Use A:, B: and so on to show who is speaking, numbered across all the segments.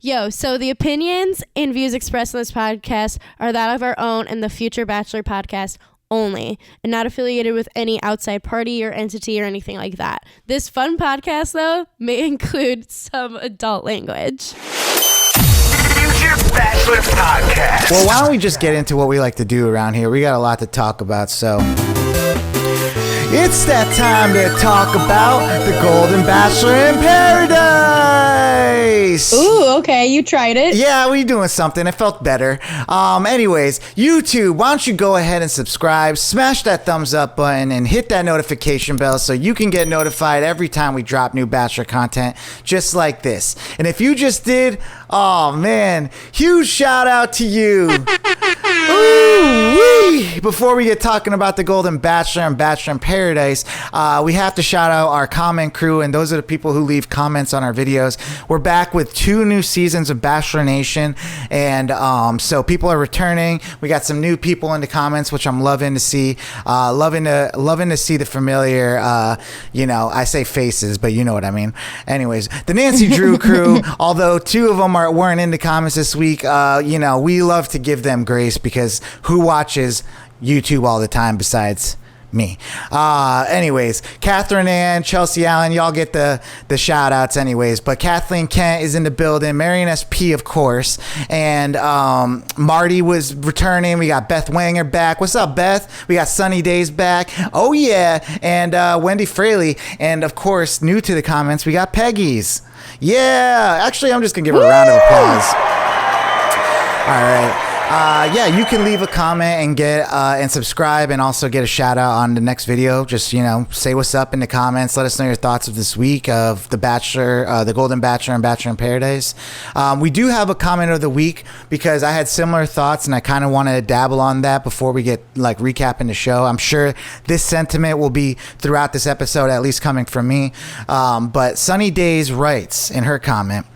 A: Yo, so the opinions and views expressed in this podcast are that of our own and the future Bachelor podcast only, and not affiliated with any outside party or entity or anything like that. This fun podcast, though, may include some adult language.
B: Future Bachelor podcast.
C: Well, why don't we just get into what we like to do around here? We got a lot to talk about, so... It's that time to talk about the Golden Bachelor in Paradise.
D: Ooh, okay, you tried it.
C: Yeah, we doing something. It felt better. Anyways, YouTube, why don't you go ahead and subscribe, smash that thumbs up button, and hit that notification bell so you can get notified every time we drop new Bachelor content, just like this. And if you just did, oh man, huge shout out to you. Ooh-wee. Before we get talking about the Golden Bachelor and Bachelor in Paradise, we have to shout out our comment crew, and those are the people who leave comments on our videos. We're back with 2 new seasons of Bachelor Nation, and so people are returning. We got some new people in the comments, which I'm loving to see. Loving to see the familiar, I say faces, but you know what I mean. Anyways, the Nancy Drew crew, although 2 of them weren't in the comments this week, we love to give them grace because who watches YouTube all the time besides me? Anyways, Catherine Ann, Chelsea Allen, y'all get the shout outs anyways, but Kathleen Kent is in the building, Marion SP of course, and Marty was returning. We got Beth Wanger back. What's up, Beth? We got Sunny Days back. Oh yeah. And Wendy Fraley, and of course new to the comments we got Peggy's. Yeah, actually I'm just gonna give her a round of applause. All right. You can leave a comment and get and subscribe, and also get a shout out on the next video. Just say what's up in the comments. Let us know your thoughts of this week of the Bachelor, the Golden Bachelor and Bachelor in Paradise. We do have a comment of the week because I had similar thoughts and I kind of want to dabble on that before we get recapping the show. I'm sure this sentiment will be throughout this episode, at least coming from me. But Sunny Days writes in her comment,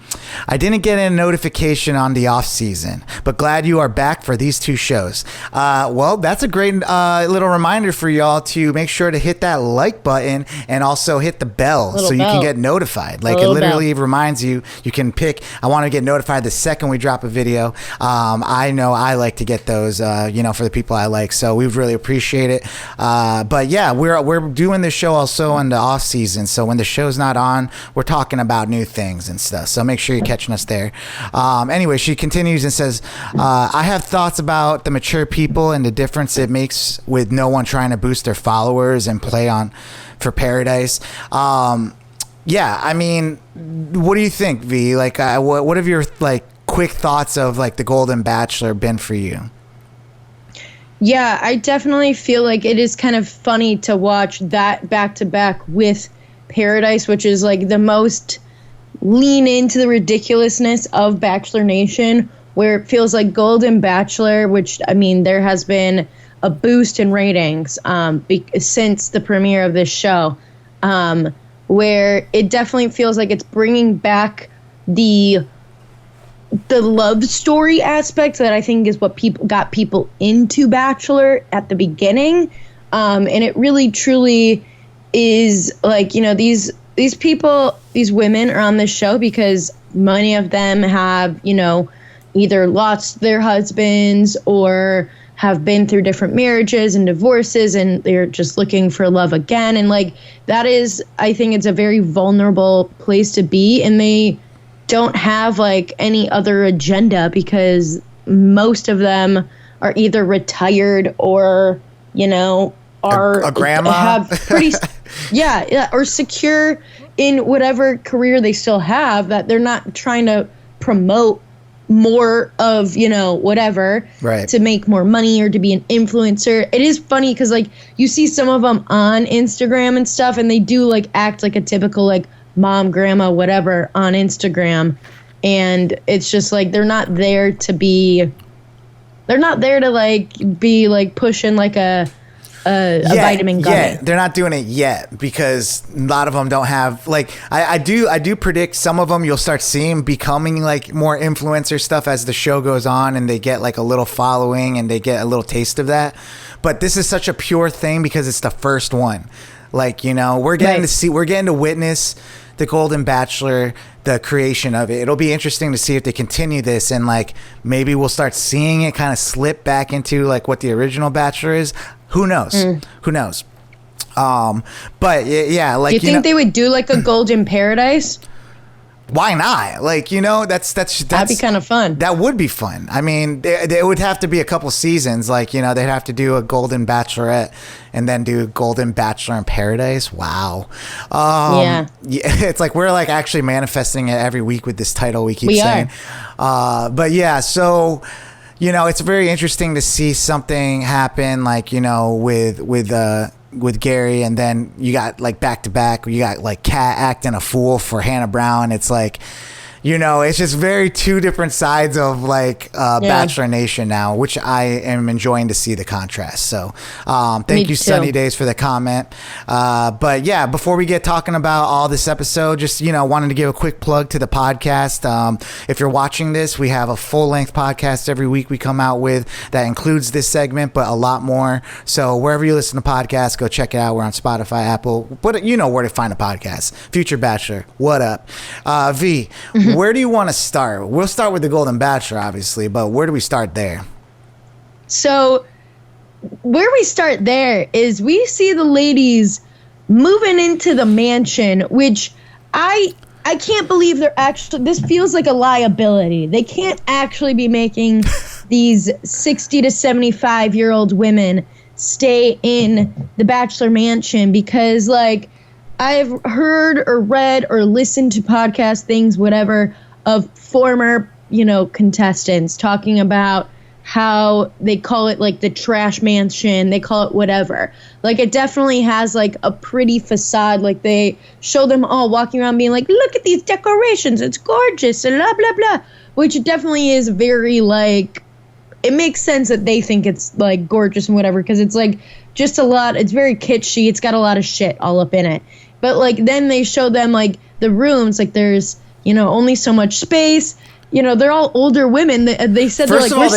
C: I didn't get a notification on the off season, but glad you are back for these 2 shows. Well, that's a great little reminder for y'all to make sure to hit that like button and also hit the bell so you can get notified. It literally reminds you. You can pick, I want to get notified the second we drop a video. I know I like to get those, for the people I like. So we really appreciate it. But yeah, we're doing this show also in the off season. So when the show's not on, we're talking about new things and stuff. So make sure you're catching us there. Anyway, she continues and says, I have thoughts about the mature people and the difference it makes with no one trying to boost their followers and play on for Paradise. What do you think, V? What have your quick thoughts of the Golden Bachelor been for you?
D: Yeah, I definitely feel like it is kind of funny to watch that back to back with Paradise, which is the most lean into the ridiculousness of Bachelor Nation, where it feels like Golden Bachelor, which, there has been a boost in ratings since the premiere of this show, where it definitely feels like it's bringing back the love story aspect that I think is what got people into Bachelor at the beginning. And it really, truly is these people, these women are on this show because many of them have, either lost their husbands or have been through different marriages and divorces, and they're just looking for love again. And that is, I think it's a very vulnerable place to be. And they don't have any other agenda because most of them are either retired or, are
C: a grandma,
D: have pretty or secure in whatever career they still have, that they're not trying to promote more of whatever, right, to make more money or to be an influencer. It is funny because you see some of them on Instagram and stuff, and they do act like a typical mom, grandma, whatever on Instagram, and it's just they're not there to be pushing a vitamin gummy.
C: Yeah, they're not doing it yet because a lot of them don't have I do predict some of them you'll start seeing becoming more influencer stuff as the show goes on, and they get a little following and they get a little taste of that. But this is such a pure thing because it's the first one. We're getting to witness the Golden Bachelor, the creation of it. It'll be interesting to see if they continue this, and like maybe we'll start seeing it kind of slip back into like what the original Bachelor is. Who knows? Who knows? But yeah, like,
D: do you think they would do like a Golden Paradise?
C: Why not? Like, that's
D: that'd be kind of fun.
C: That would be fun. I mean, it would have to be a couple seasons. Like, they'd have to do a Golden Bachelorette and then do Golden Bachelor in Paradise. Wow. Yeah. It's like we're like actually manifesting it every week with this title we keep saying. But yeah, so it's very interesting to see something happen, like, with Gerry, and then you got like back to back, you got like Kat acting a fool for Hannah Brown. It's like, it's just very two different sides of like Bachelor Nation now, which I am enjoying to see the contrast. So thank you, Sunny Days, for the comment. But yeah, before we get talking about all this episode, just, wanted to give a quick plug to the podcast. If you're watching this, we have a full length podcast every week we come out with that includes this segment, but a lot more. So wherever you listen to podcasts, go check it out. We're on Spotify, Apple, but you know where to find a podcast. Future Bachelor, what up? V, where do you want to start? We'll start with the Golden Bachelor, obviously, but where do we start there?
D: So where we start there is we see the ladies moving into the mansion, which I can't believe they're actually, this feels like a liability. They can't actually be making these 60 to 75-year-old women stay in the Bachelor mansion, because like I've heard or read or listened to podcast things, whatever, of former, contestants talking about how they call it like the trash mansion, they call it whatever. Like it definitely has like a pretty facade. Like they show them all walking around being like, look at these decorations, it's gorgeous, and blah, blah, blah. Which definitely is very like, it makes sense that they think it's like gorgeous and whatever, because it's like just a lot, it's very kitschy, it's got a lot of shit all up in it. But like then they show them like the rooms, like there's, only so much space. They're all older women. They said,
C: first
D: they're like,
C: of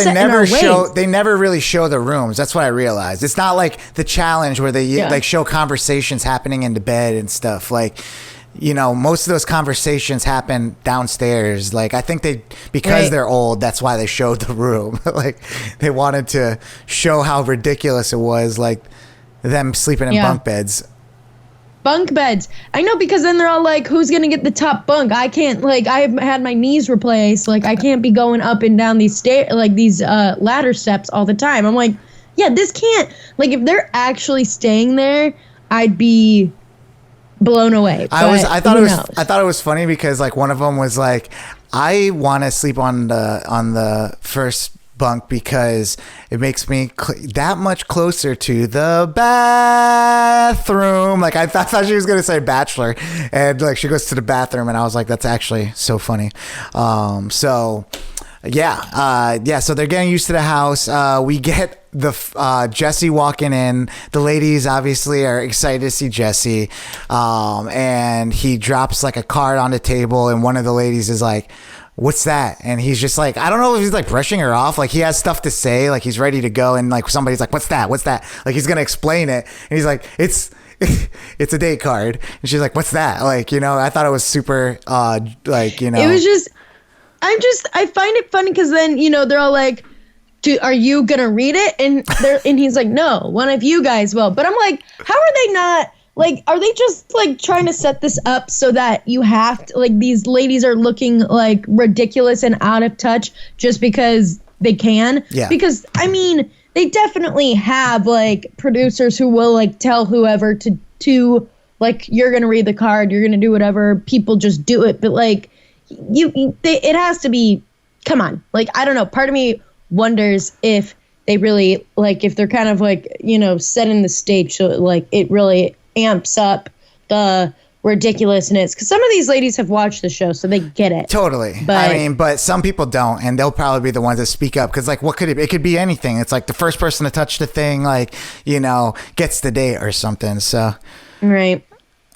C: all, they never really show the rooms. That's what I realized. It's not like the challenge where they like show conversations happening in the bed and stuff. Like, most of those conversations happen downstairs. Like, I think because they're old, that's why they showed the room. Like, they wanted to show how ridiculous it was, like them sleeping in bunk beds.
D: Bunk beds. I know, because then they're all like, who's going to get the top bunk? I can't, like, I've had my knees replaced. Like, I can't be going up and down these these ladder steps all the time. I'm like, yeah, this can't, like, if they're actually staying there, I'd be blown away.
C: I thought it was funny because like one of them was like, I want to sleep on the first bunk because it makes me that much closer to the bathroom. Like I thought she was gonna say bachelor, and like she goes to the bathroom, and I was like, that's actually so funny. So they're getting used to the house. We get the Jesse walking in. The ladies obviously are excited to see Jesse, and he drops like a card on the table, and one of the ladies is like, what's that? And he's just like, I don't know if he's like brushing her off. Like he has stuff to say, like he's ready to go. And like somebody's like, what's that? Like he's going to explain it. And he's like, it's a date card. And she's like, what's that? Like, I thought it was super,
D: it was just, I find it funny because then, they're all like, are you going to read it? And he's like, no, one of you guys will. But I'm like, how are they not? Like, are they just, like, trying to set this up so that you have to, like, these ladies are looking, like, ridiculous and out of touch just because they can?
C: Yeah.
D: Because, I mean, they definitely have, like, producers who will, like, tell whoever to like, you're going to read the card, you're going to do whatever, people just do it. But, like, it has to be, come on. Like, I don't know. Part of me wonders if they really, like, if they're kind of, like, setting the stage so, like, it really amps up the ridiculousness, because some of these ladies have watched the show, so they get it
C: totally. But some people don't, and they'll probably be the ones that speak up, because like, what could it could be anything. It's like the first person to touch the thing, like, gets the date or something. So
D: right.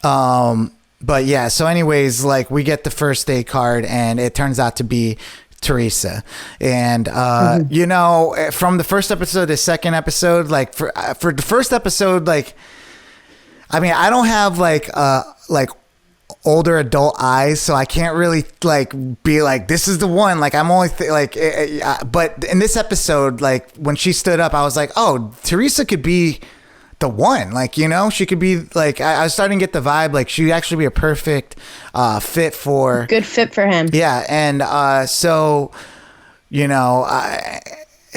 C: But yeah, so anyways, like we get the first date card, and it turns out to be Theresa. And from the first episode to the second episode, like for the first episode, like, I mean, I don't have like older adult eyes, so I can't really like be like, this is the one. Like I'm only but in this episode, like when she stood up, I was like, oh, Theresa could be the one. Like, you know, she could be like, I was starting to get the vibe like she'd actually be a perfect good fit for
D: him.
C: Yeah. And so, you know,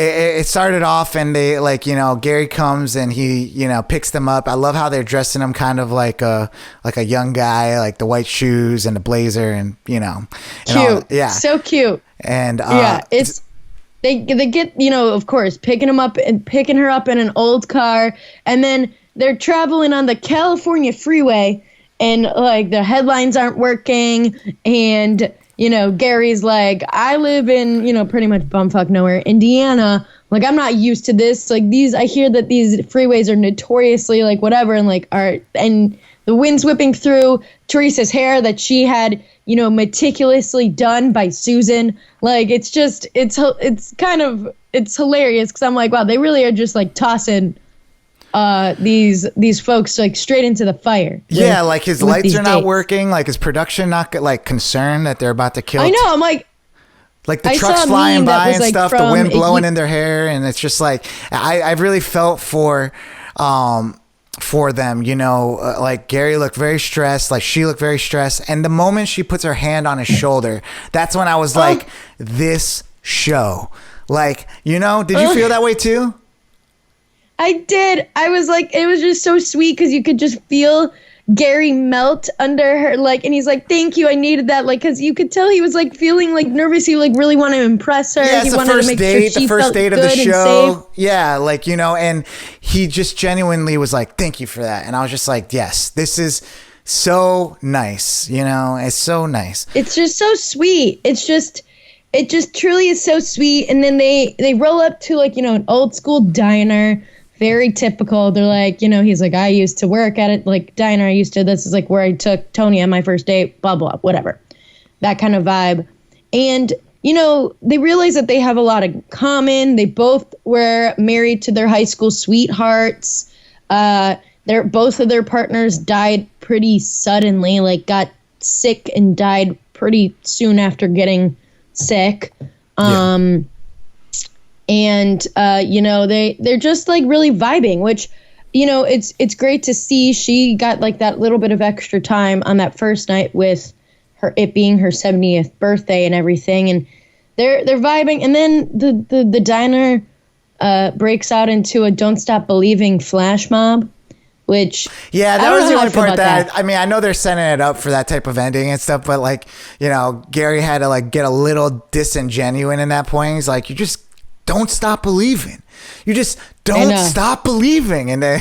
C: it started off and they like, you know, Gerry comes and he, you know, picks them up. I love how they're dressing him kind of like a young guy, like the white shoes and the blazer and, you know, and
D: cute. So cute.
C: And
D: it's they get, you know, of course, picking her up in an old car, and then they're traveling on the California freeway and like the headlines aren't working, and you know, Gary's like, I live in, you know, pretty much bumfuck nowhere, Indiana. Like, I'm not used to this. Like, I hear that these freeways are notoriously, like, whatever, and, like, and the wind's whipping through Theresa's hair that she had, you know, meticulously done by Susan. Like, it's hilarious, because I'm like, wow, they really are just, like, tossing these folks like straight into the fire.
C: Yeah, like his lights are not working, like his production not like concerned that they're about to kill.
D: I know, I'm like
C: the trucks flying by and stuff, the wind blowing in their hair, and it's just like I really felt for them, you know, like Gerry looked very stressed, like she looked very stressed, and the moment she puts her hand on his shoulder, that's when I was like, this show, like, you know, did you feel that way too?
D: I did. I was like, it was just so sweet because you could just feel Gerry melt under her, like, and he's like, thank you, I needed that, like, because you could tell he was like feeling like nervous. He like really wanted to impress her.
C: Yeah, it's
D: he
C: the
D: wanted
C: first
D: to make
C: date,
D: sure she
C: the first
D: felt
C: date of the
D: good and
C: show.
D: safe.
C: Yeah, like, you know, and he just genuinely was like, thank you for that. And I was just like, yes, this is so nice, you know, it's so nice.
D: It's just so sweet. It just truly is so sweet. And then they roll up to, like, you know, an old school diner. Very typical. They're like, you know, he's like, I used to work at it, like, diner. This is like where I took Tony on my first date, blah, blah, whatever. That kind of vibe. And, you know, they realize that they have a lot in common. They both were married to their high school sweethearts. Both of their partners died pretty suddenly, like got sick and died pretty soon after getting sick. Yeah. And, you know, they're just like really vibing, which, you know, it's great to see. She got like that little bit of extra time on that first night with it being her 70th birthday and everything. And they're vibing. And then the diner breaks out into a Don't Stop Believing flash mob, which.
C: Yeah, that was the only part that, I mean, I know they're setting it up for that type of ending and stuff, but like, you know, Gerry had to like get a little disingenuous in that point. He's like, you just don't stop believing. You just don't stop believing. And then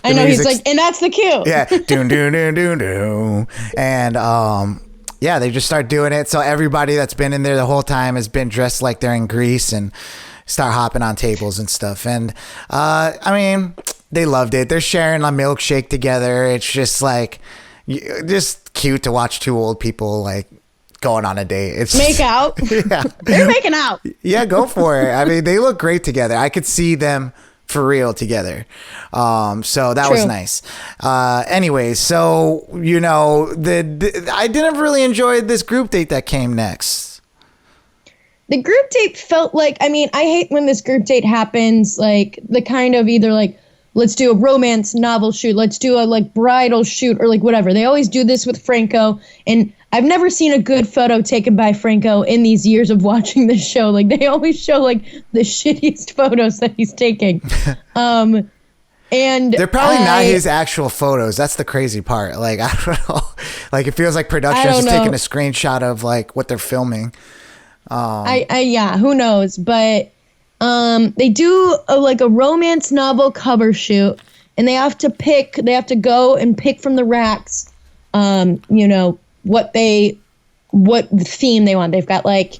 D: I know he's like, and that's the cue.
C: Yeah. Doom, doom, doom, doom, doom. And yeah, they just start doing it. So everybody that's been in there the whole time has been dressed like they're in Greece and start hopping on tables and stuff. And I mean, they loved it. They're sharing a milkshake together. It's just like, just cute to watch two old people like going on a date. It's
D: make out.
C: Yeah.
D: They're making out.
C: Yeah, go for it. I mean, they look great together. I could see them for real together. So that was nice. Anyways, so, you know, I didn't really enjoy this group date that came next.
D: The group date felt like, I mean, I hate when this group date happens, like the kind of either like, let's do a romance novel shoot, let's do a like bridal shoot or like whatever. They always do this with Franco, and I've never seen a good photo taken by Franco in these years of watching this show. Like, they always show like the shittiest photos that he's taking. And
C: they're probably not his actual photos. That's the crazy part. Like, I don't know. Like, it feels like production is taking a screenshot of like what they're filming.
D: Yeah, who knows? But they do a romance novel cover shoot, and they have to go and pick from the racks, you know, what theme they want. They've got like,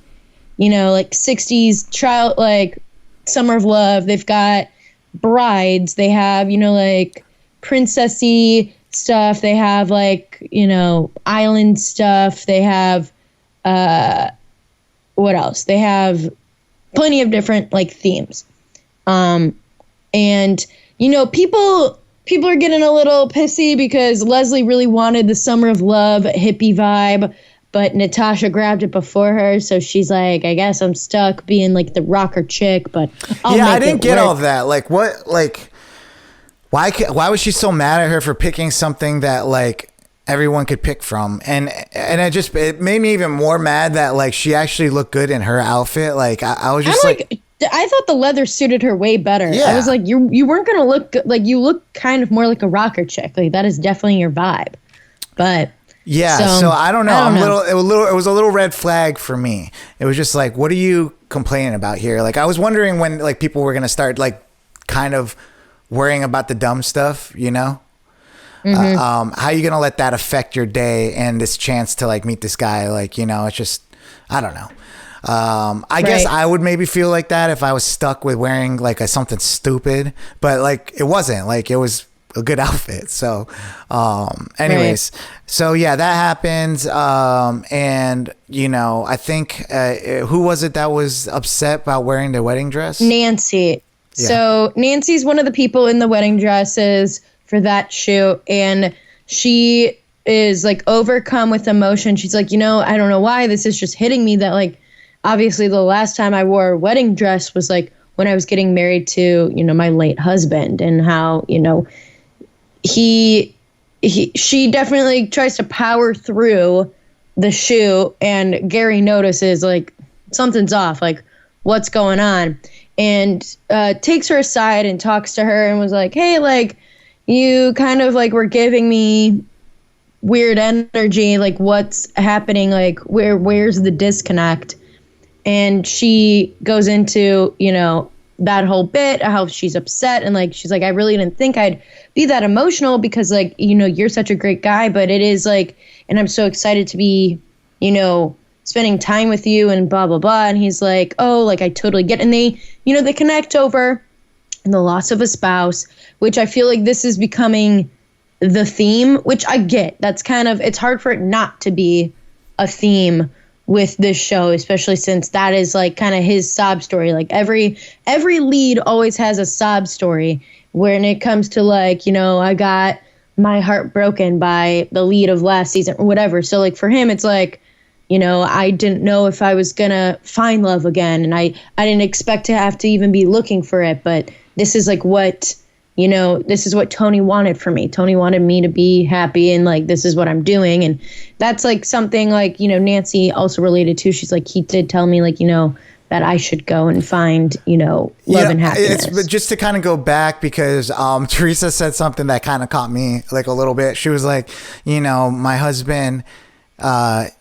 D: you know, like 60s child, like Summer of Love. They've got brides. They have, you know, like princessy stuff. They have like, you know, island stuff. They have, what else? They have plenty of different like themes. And, you know, people people are getting a little pissy because Leslie really wanted the summer of love hippie vibe, but Natasha grabbed it before her, so she's like, I guess I'm stuck being like the rocker chick, but I'll make
C: I didn't
D: it
C: get
D: work.
C: all that. Like, what, like, why was she so mad at her for picking something that, like, everyone could pick from? And it made me even more mad that, like, she actually looked good in her outfit. Like, I was just
D: I thought the leather suited her way better.
C: Yeah.
D: I was like, you weren't gonna look good. Like, you look kind of more like a rocker chick. Like, that is definitely your vibe. But
C: yeah, so I don't know. It was a little red flag for me. It was just like, what are you complaining about here? Like, I was wondering when, like, people were gonna start, like, kind of worrying about the dumb stuff, you know? How are you gonna let that affect your day and this chance to, like, meet this guy? Like, you know, it's just, I don't know. I guess I would maybe feel like that if I was stuck with wearing, like, something stupid, but, like, it wasn't. Like, it was a good outfit. So anyways, so yeah, that happens. And, you know, I think who was it that was upset about wearing the wedding dress?
D: Nancy.
C: Yeah.
D: So Nancy's one of the people in the wedding dresses for that shoot, and she is, like, overcome with emotion. She's like, you know, I don't know why this is just hitting me that, like, obviously the last time I wore a wedding dress was, like, when I was getting married to, you know, my late husband, and how, you know, she definitely tries to power through the shoot, and Gerry notices, like, something's off, like, what's going on, and takes her aside and talks to her and was like, hey, like, you kind of, like, were giving me weird energy, like, what's happening, like, where's the disconnect? And she goes into, you know, that whole bit, how she's upset, and, like, she's like, I really didn't think I'd be that emotional because, like, you know, you're such a great guy, but it is, like, and I'm so excited to be, you know, spending time with you and blah, blah, blah. And he's like, oh, like, I totally get it. And they, you know, they connect over the loss of a spouse, which I feel like this is becoming the theme, which I get. That's kind of, it's hard for it not to be a theme with this show, especially since that is, like, kind of his sob story. Like, every lead always has a sob story when it comes to, like, you know, I got my heart broken by the lead of last season or whatever. So, like, for him, it's like, you know, I didn't know if I was gonna find love again, and I didn't expect to have to even be looking for it, but this is, like, what, you know, this is what Tony wanted for me. Tony wanted me to be happy, and, like, this is what I'm doing. And that's, like, something, like, you know, Nancy also related to. She's like, he did tell me, like, you know, that I should go and find, you know, love and happiness.
C: But just to kind of go back, because Theresa said something that kind of caught me, like, a little bit. She was like, you know, my husband,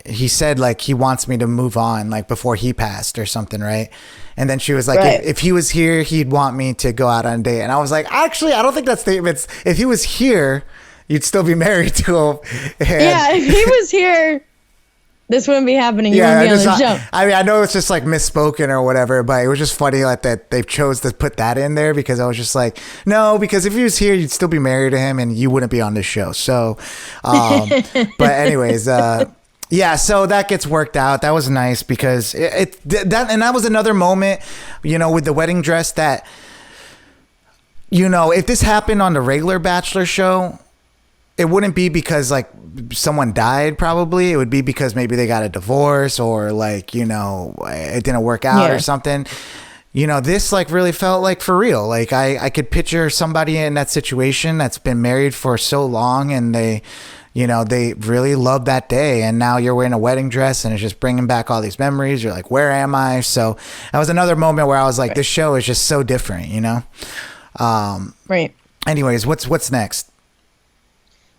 C: he said, like, he wants me to move on, like, before he passed or something, right? And then she was like, if he was here, he'd want me to go out on a date. And I was like, actually, I don't think that statement's, if he was here, you'd still be married to him. And
D: yeah, if he was here, this wouldn't be happening. You wouldn't be on the show.
C: I mean, I know it's just, like, misspoken or whatever, but it was just funny, like, that they chose to put that in there, because I was just like, no, because if he was here, you'd still be married to him and you wouldn't be on this show. So, but anyways, yeah, so that gets worked out. That was nice, because that was another moment, you know, with the wedding dress that, you know, if this happened on the regular Bachelor show, it wouldn't be because, like, someone died, probably. It would be because maybe they got a divorce, or, like, you know, it didn't work out or something. You know, this, like, really felt like for real. Like, I could picture somebody in that situation that's been married for so long, and they, you know, they really love that day, and now you're wearing a wedding dress and it's just bringing back all these memories. You're like, where am I? So that was another moment where I was like, this show is just so different, you know?
D: Right.
C: Anyways, what's next?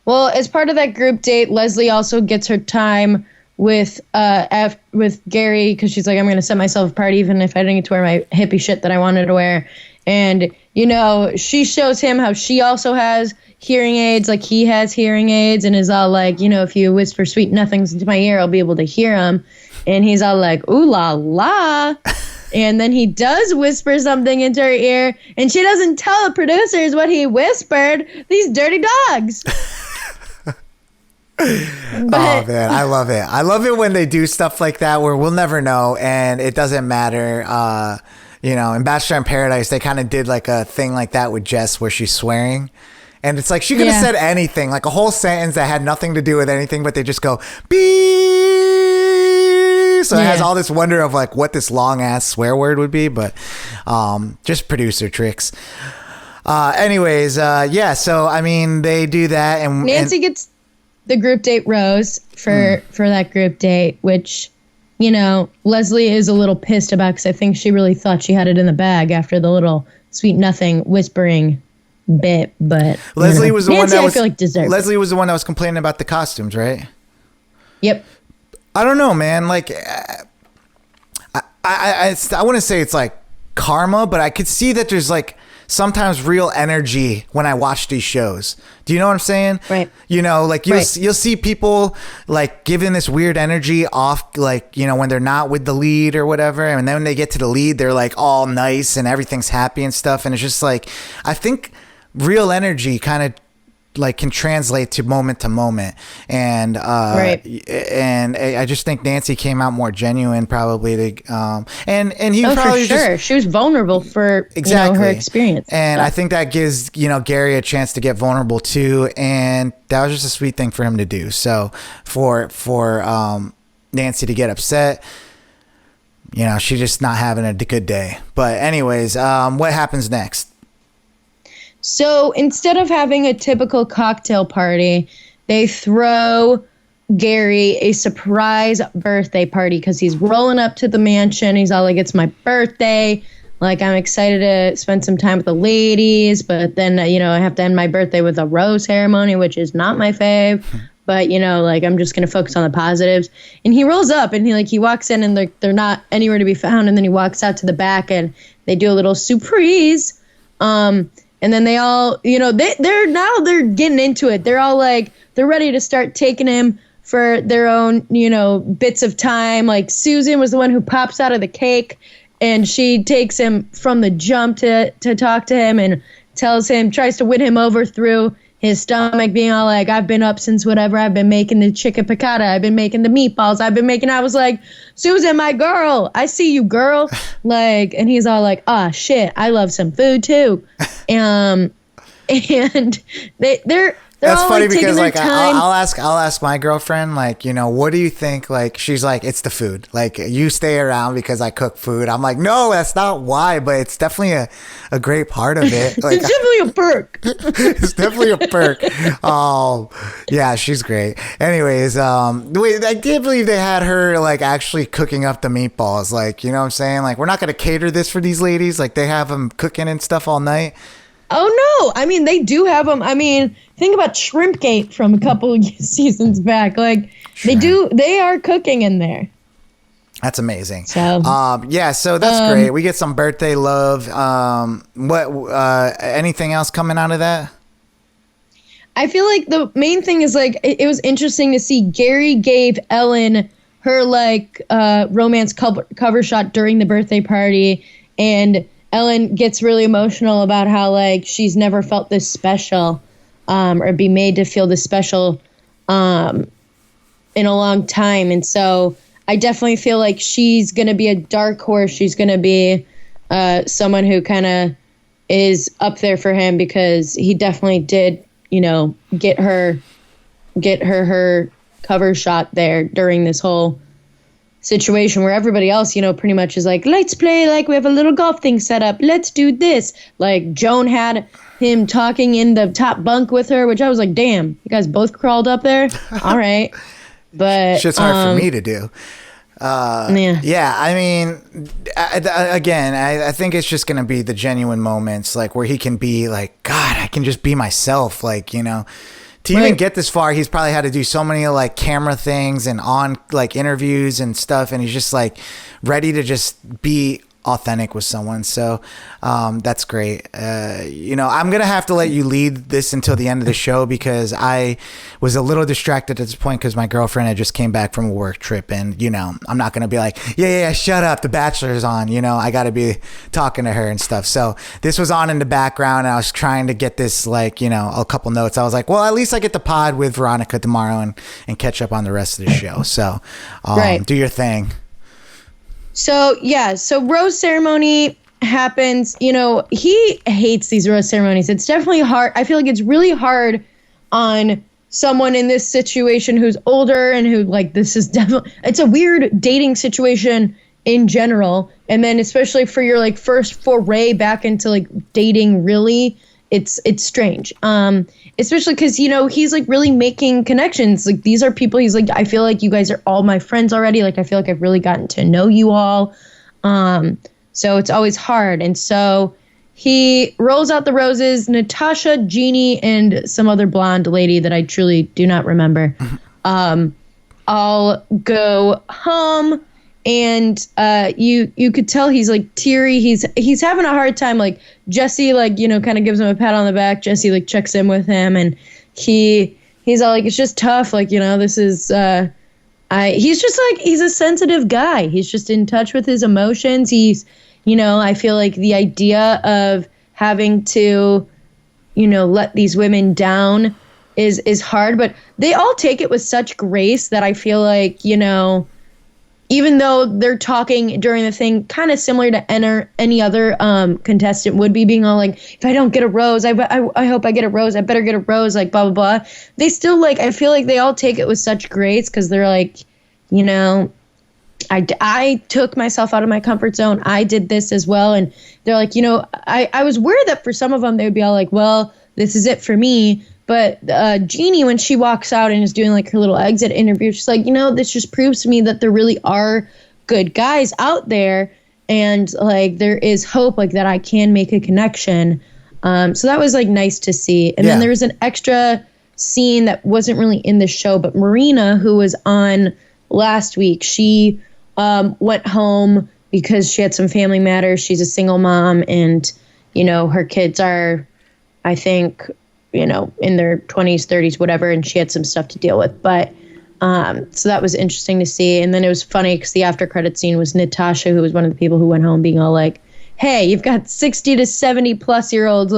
D: Well, as part of that group date, Leslie also gets her time with Gerry, because she's like, I'm going to set myself apart even if I didn't get to wear my hippie shit that I wanted to wear. And, you know, she shows him how she also has hearing aids, like he has hearing aids, and is all like, you know, if you whisper sweet nothings into my ear, I'll be able to hear them. And he's all like, ooh la la. And then he does whisper something into her ear, and she doesn't tell the producers what he whispered. These dirty dogs.
C: Oh man, I love it. I love it when they do stuff like that where we'll never know and it doesn't matter. You know, in Bachelor in Paradise, they kind of did like a thing like that with Jess where she's swearing. And it's like she could have said anything, like a whole sentence that had nothing to do with anything, but they just go beep. So it has all this wonder of like what this long ass swear word would be, but just producer tricks. Anyways, so I mean they do that, and
D: Nancy gets the group date rose for that group date, which, you know, Leslie is a little pissed about because I think she really thought she had it in the bag after the little sweet nothing whispering bit. But
C: Leslie was the
D: Nancy,
C: one that
D: I feel like deserved.
C: Leslie was the one that was complaining about the costumes, right?
D: Yep.
C: I don't know, man. Like, I wouldn't say it's like karma, but I could see that there's like sometimes real energy when I watch these shows. Do you know what I'm saying?
D: Right.
C: You know, like you'll see people like giving this weird energy off, like, you know, when they're not with the lead or whatever. And then when they get to the lead, they're like all nice and everything's happy and stuff. And it's just like, I think real energy kind of like can translate to moment, and and I just think Nancy came out more genuine probably to and he probably
D: for sure she was vulnerable for exactly her experience,
C: and I think that gives, you know, Gerry a chance to get vulnerable too, and that was just a sweet thing for him to do. So for Nancy to get upset, you know, she's just not having a good day. But anyways, what happens next?
D: So instead of having a typical cocktail party, they throw Gerry a surprise birthday party because he's rolling up to the mansion. He's all like, it's my birthday. Like, I'm excited to spend some time with the ladies. But then, you know, I have to end my birthday with a rose ceremony, which is not my fave. But, you know, like, I'm just going to focus on the positives. And he rolls up and he walks in and they're not anywhere to be found. And then he walks out to the back and they do a little surprise. And then they all, you know, they're getting into it. They're all like, they're ready to start taking him for their own, you know, bits of time. Like Susan was the one who pops out of the cake and she takes him from the jump to talk to him and tries to win him over through his stomach being all like, I've been up since whatever. I've been making the chicken piccata. I've been making the meatballs. I was like, Susan, my girl, I see you, girl. Like, and he's all like, ah, shit, I love some food too. And they're
C: That's
D: all
C: funny
D: like,
C: because like
D: time.
C: I'll ask my girlfriend, like, you know, what do you think? Like, she's like, it's the food. Like, you stay around because I cook food. I'm like, no, that's not why, but it's definitely a great part of it. Like,
D: It's definitely a perk.
C: It's definitely a perk. Oh, yeah, she's great. Anyways, wait, I did believe they had her like actually cooking up the meatballs. Like, you know what I'm saying? Like, we're not gonna cater this for these ladies. Like, they have them cooking and stuff all night.
D: Oh, no. I mean, they do have them. I mean, think about Shrimpgate from a couple of seasons back. Like, they are cooking in there.
C: That's amazing.
D: So,
C: so that's great. We get some birthday love. Anything else coming out of that?
D: I feel like the main thing is, like, it was interesting to see Gerry gave Ellen her, like, romance cover shot during the birthday party, and Ellen gets really emotional about how, like, she's never felt this special or be made to feel this special in a long time. And so I definitely feel like she's going to be a dark horse. She's going to be someone who kind of is up there for him because he definitely did, you know, get her cover shot there during this whole situation where everybody else, you know, pretty much is like, let's play, like, we have a little golf thing set up, let's do this. Like, Joan had him talking in the top bunk with her, which I was like, damn, you guys both crawled up there. All right. But
C: shit's hard for me to do. Yeah, I mean, I think it's just gonna be the genuine moments, like, where he can be like, God, I can just be myself, like, you know. To even get this far, he's probably had to do so many like camera things and on like interviews and stuff, and he's just like ready to just be authentic with someone. So that's great. You know, I'm gonna have to let you lead this until the end of the show because I was a little distracted at this point because my girlfriend had just came back from a work trip, and you know, I'm not gonna be like, yeah, shut up, the Bachelor's on. You know, I gotta be talking to her and stuff. So this was on in the background, and I was trying to get this, like, you know, a couple notes. I was like, well, at least I get the pod with Veronica tomorrow and catch up on the rest of the show. So do your thing.
D: So rose ceremony, happens, he hates these rose ceremonies. It's definitely hard. I feel like it's really hard on someone in this situation who's older and who this is definitely, it's a weird dating situation in general. And then especially for your first foray back into dating, really, it's strange. Especially because, he's really making connections. These are people he's I feel like you guys are all my friends already. I feel like I've really gotten to know you all. So it's always hard. And so he rolls out the roses. Natasha, Jeannie, and some other blonde lady that I truly do not remember. All go home. And you could tell he's teary. He's having a hard time. Jesse kind of gives him a pat on the back. Jesse checks in with him, and he's all it's just tough. This is he's just he's a sensitive guy. He's just in touch with his emotions. He's I feel the idea of having to let these women down is hard, but they all take it with such grace that I feel even though they're talking during the thing, kind of similar to any other contestant would be, being all if I don't get a rose, I hope I get a rose. I better get a rose, blah, blah, blah. They still, I feel they all take it with such grace because they're I took myself out of my comfort zone. I did this as well. And they're I was worried that for some of them, they would be all well, this is it for me. But Jeannie, when she walks out and is doing her little exit interview, she's this just proves to me that there really are good guys out there. And there is hope that I can make a connection. So that was nice to see. And then there was an extra scene that wasn't really in the show, but Marina, who was on last week, she went home because she had some family matters. She's a single mom, and, her kids are, I think, in their 20s, 30s, whatever, and she had some stuff to deal with. But so that was interesting to see. And then it was funny because the after credit scene was Natasha, who was one of the people who went home, being all hey, you've got 60 to 70 plus year olds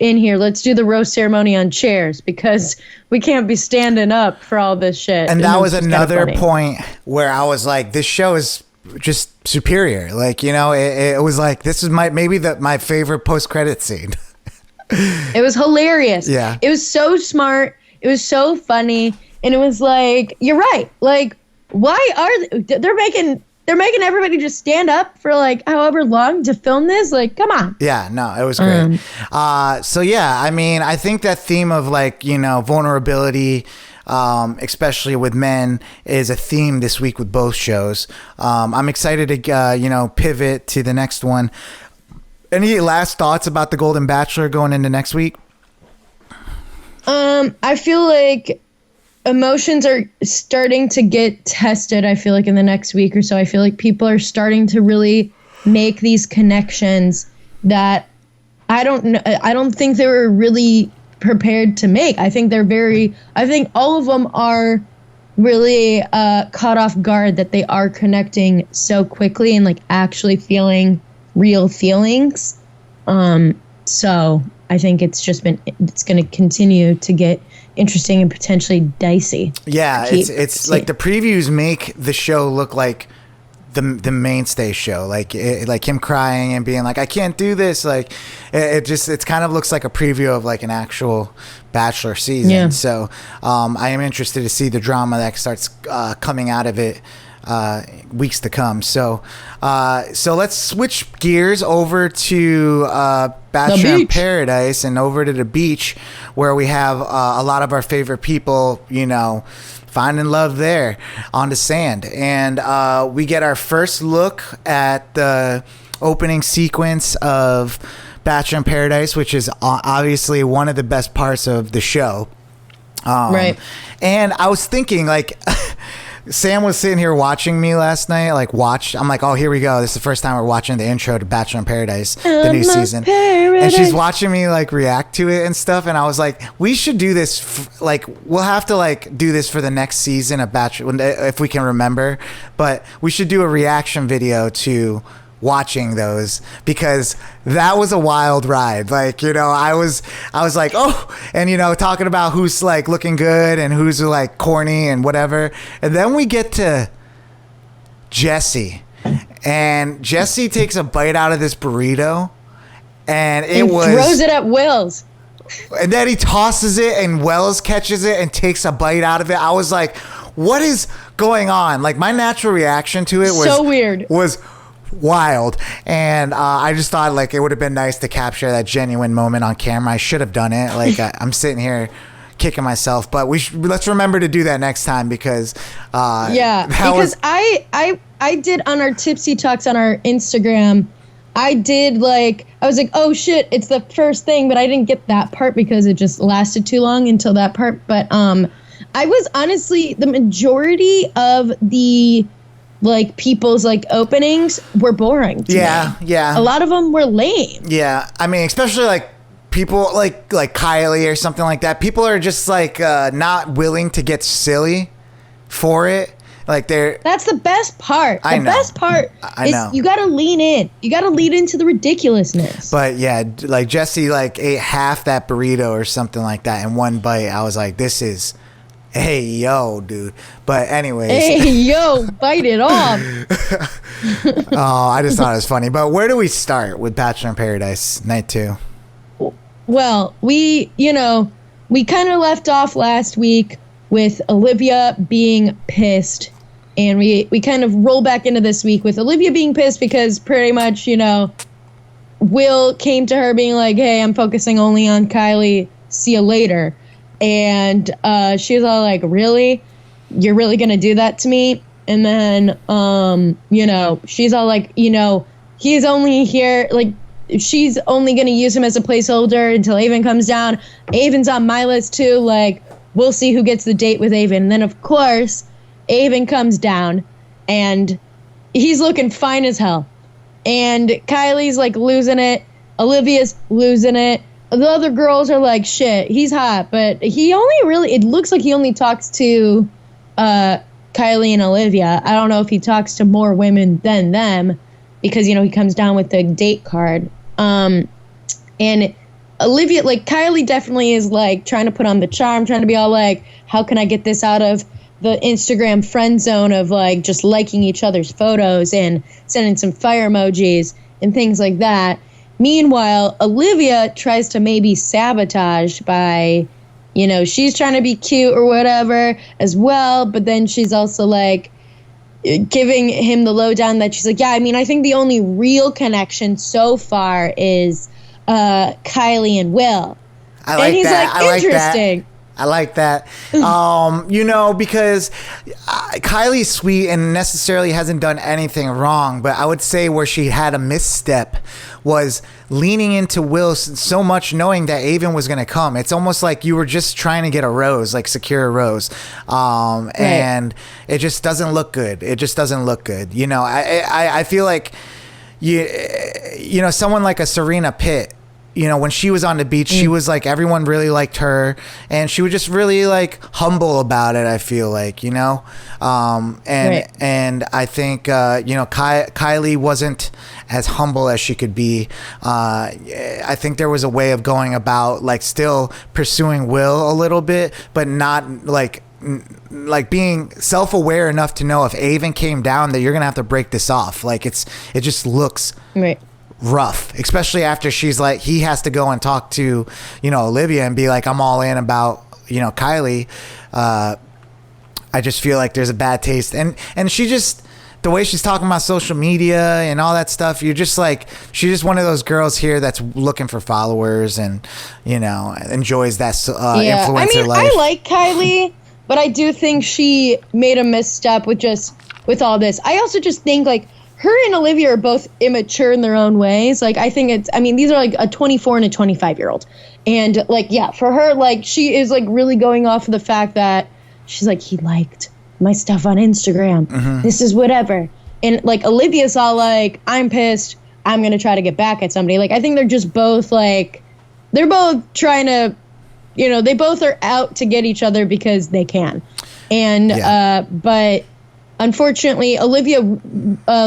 D: in here. Let's do the rose ceremony on chairs because we can't be standing up for all this shit.
C: And that was another point where I was this show is just superior. It was this is my favorite post-credit scene.
D: It was hilarious. Yeah. It was so smart. It was so funny. And it was you're right. Why are they're making everybody just stand up for however long to film this? Come on.
C: Yeah, no, it was great. So yeah, I think that theme of vulnerability, especially with men, is a theme this week with both shows. I'm excited to pivot to the next one. Any last thoughts about the Golden Bachelor going into next week?
D: I feel emotions are starting to get tested. I feel in the next week or so, I feel people are starting to really make these connections that I don't think they were really prepared to make. I think all of them are really caught off guard that they are connecting so quickly and actually feeling real feelings. So I think it's going to continue to get interesting and potentially dicey.
C: Yeah, it's the previews make the show look like the mainstay show, him crying and being I can't do this. It kind of looks like a preview of an actual Bachelor season. Yeah. So I am interested to see the drama that starts coming out of it weeks to come. So let's switch gears over to Bachelor in Paradise and over to the beach, where we have a lot of our favorite people, finding love there on the sand. And we get our first look at the opening sequence of Bachelor in Paradise, which is obviously one of the best parts of the show.
D: Right.
C: And I was thinking, Sam was sitting here watching me last night, I'm oh, here we go. This is the first time we're watching the intro to Bachelor in Paradise, the new season. And she's watching me react to it and stuff. And I was we should do this. We'll have to do this for the next season of Bachelor, if we can remember. But we should do a reaction video to watching those, because that was a wild ride. I was oh, and talking about who's looking good and who's corny and whatever. And then we get to Jesse, and Jesse takes a bite out of this burrito, and
D: throws it at Will's.
C: And then he tosses it, and Wells catches it and takes a bite out of it. I was like, what is going on? Like, my natural reaction to it was
D: so weird.
C: Was wild. And I just thought, like, it would have been nice to capture that genuine moment on camera. I should have done it. Like, I'm sitting here kicking myself, but let's remember to do that next time, because
D: I did on our Tipsy Talks on our Instagram. I was like, oh shit, it's the first thing, but I didn't get that part because it just lasted too long until that part. But I was honestly, the majority of the like people's like openings were boring to me.
C: Yeah.
D: A lot of them were lame.
C: Yeah, I mean, especially like people like Kylee or something like that. People are just like not willing to get silly for it. Like
D: that's the best part.
C: I
D: know.
C: Best
D: part is you got to lean in. You got to lean into the ridiculousness.
C: But yeah, like Jesse like ate half that burrito or something like that in one bite. I was like, this is, hey yo, dude. But anyways,
D: hey yo, bite it off.
C: Oh, I just thought it was funny. But where do we start with Bachelor in Paradise Night 2?
D: Well, we kind of left off last week with Olivia being pissed. And we kind of roll back into this week with Olivia being pissed because pretty much, Will came to her being like, hey, I'm focusing only on Kylee. See you later. And she was all like, really? You're really going to do that to me? And then, she's all like, he's only here, like, she's only going to use him as a placeholder until Aven comes down. Aven's on my list too. Like, we'll see who gets the date with Aven. And then, of course, Aven comes down, and he's looking fine as hell. And Kylie's, like, losing it. Olivia's losing it. The other girls are like, shit, he's hot. But it looks like he only talks to Kylee and Olivia. I don't know if he talks to more women than them because, he comes down with the date card. And Olivia, like, Kylee definitely is, like, trying to put on the charm, trying to be all like, how can I get this out of the Instagram friend zone of, like, just liking each other's photos and sending some fire emojis and things like that. Meanwhile, Olivia tries to maybe sabotage by, she's trying to be cute or whatever as well, but then she's also, like, giving him the lowdown that she's like, yeah, I mean, I think the only real connection so far is Kylee and Will.
C: And he's like,
D: interesting.
C: I like that. Because Kylie's sweet and necessarily hasn't done anything wrong, but I would say where she had a misstep was leaning into Will so much, knowing that Aven was going to come. It's almost like you were just trying to get a rose, like secure a rose.
D: Right.
C: And it just doesn't look good. It just doesn't look good. I feel like, someone like a Serena Pitt, when she was on the beach, she was like, everyone really liked her, and she was just really like humble about it. I feel like, and I think, Kylee wasn't as humble as she could be. I think there was a way of going about, like, still pursuing Will a little bit, but not like being self-aware enough to know if Aven came down that you're going to have to break this off. Like, it just looks rough, especially after she's like, he has to go and talk to, Olivia and be like, I'm all in about, Kylee. I just feel like there's a bad taste. And she just, the way she's talking about social media and all that stuff, you're just like, she's just one of those girls here that's looking for followers and, enjoys that influencer life.
D: I like Kylee, but I do think she made a misstep with all this. I also just think, like, her and Olivia are both immature in their own ways. Like, I think these are like a 24 and a 25-year-old. And, like, yeah, for her, like, she is, like, really going off of the fact that she's like, he liked my stuff on Instagram. Mm-hmm. This is whatever. And, like, Olivia's all like, I'm pissed. I'm going to try to get back at somebody. Like, I think they're just both, like, they're both trying to, they both are out to get each other because they can. And, but unfortunately, Olivia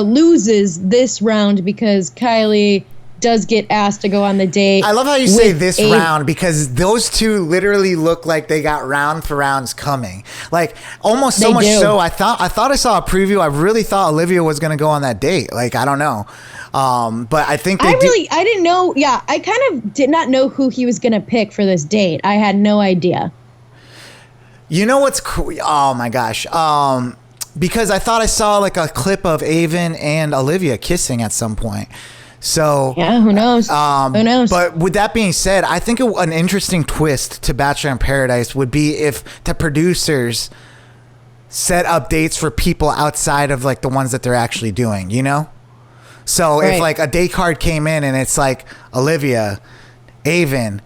D: loses this round because Kylee does get asked to go on the date.
C: I love how you say
D: with
C: this round, because those two literally look like they got round for rounds coming. Like almost so much so. I thought I saw a preview. I really thought Olivia was going to go on that date. Like, I don't know. But I think I
D: didn't know. Yeah, I kind of did not know who he was going to pick for this date. I had no idea.
C: You know what's cool? Oh my gosh. Because I thought I saw like a clip of Aven and Olivia kissing at some point. So
D: yeah, who knows? Who knows?
C: But with that being said, I think an interesting twist to Bachelor in Paradise would be if the producers set up dates for people outside of like the ones that they're actually doing, you know? So if like a date card came in and it's like, Olivia, Aven,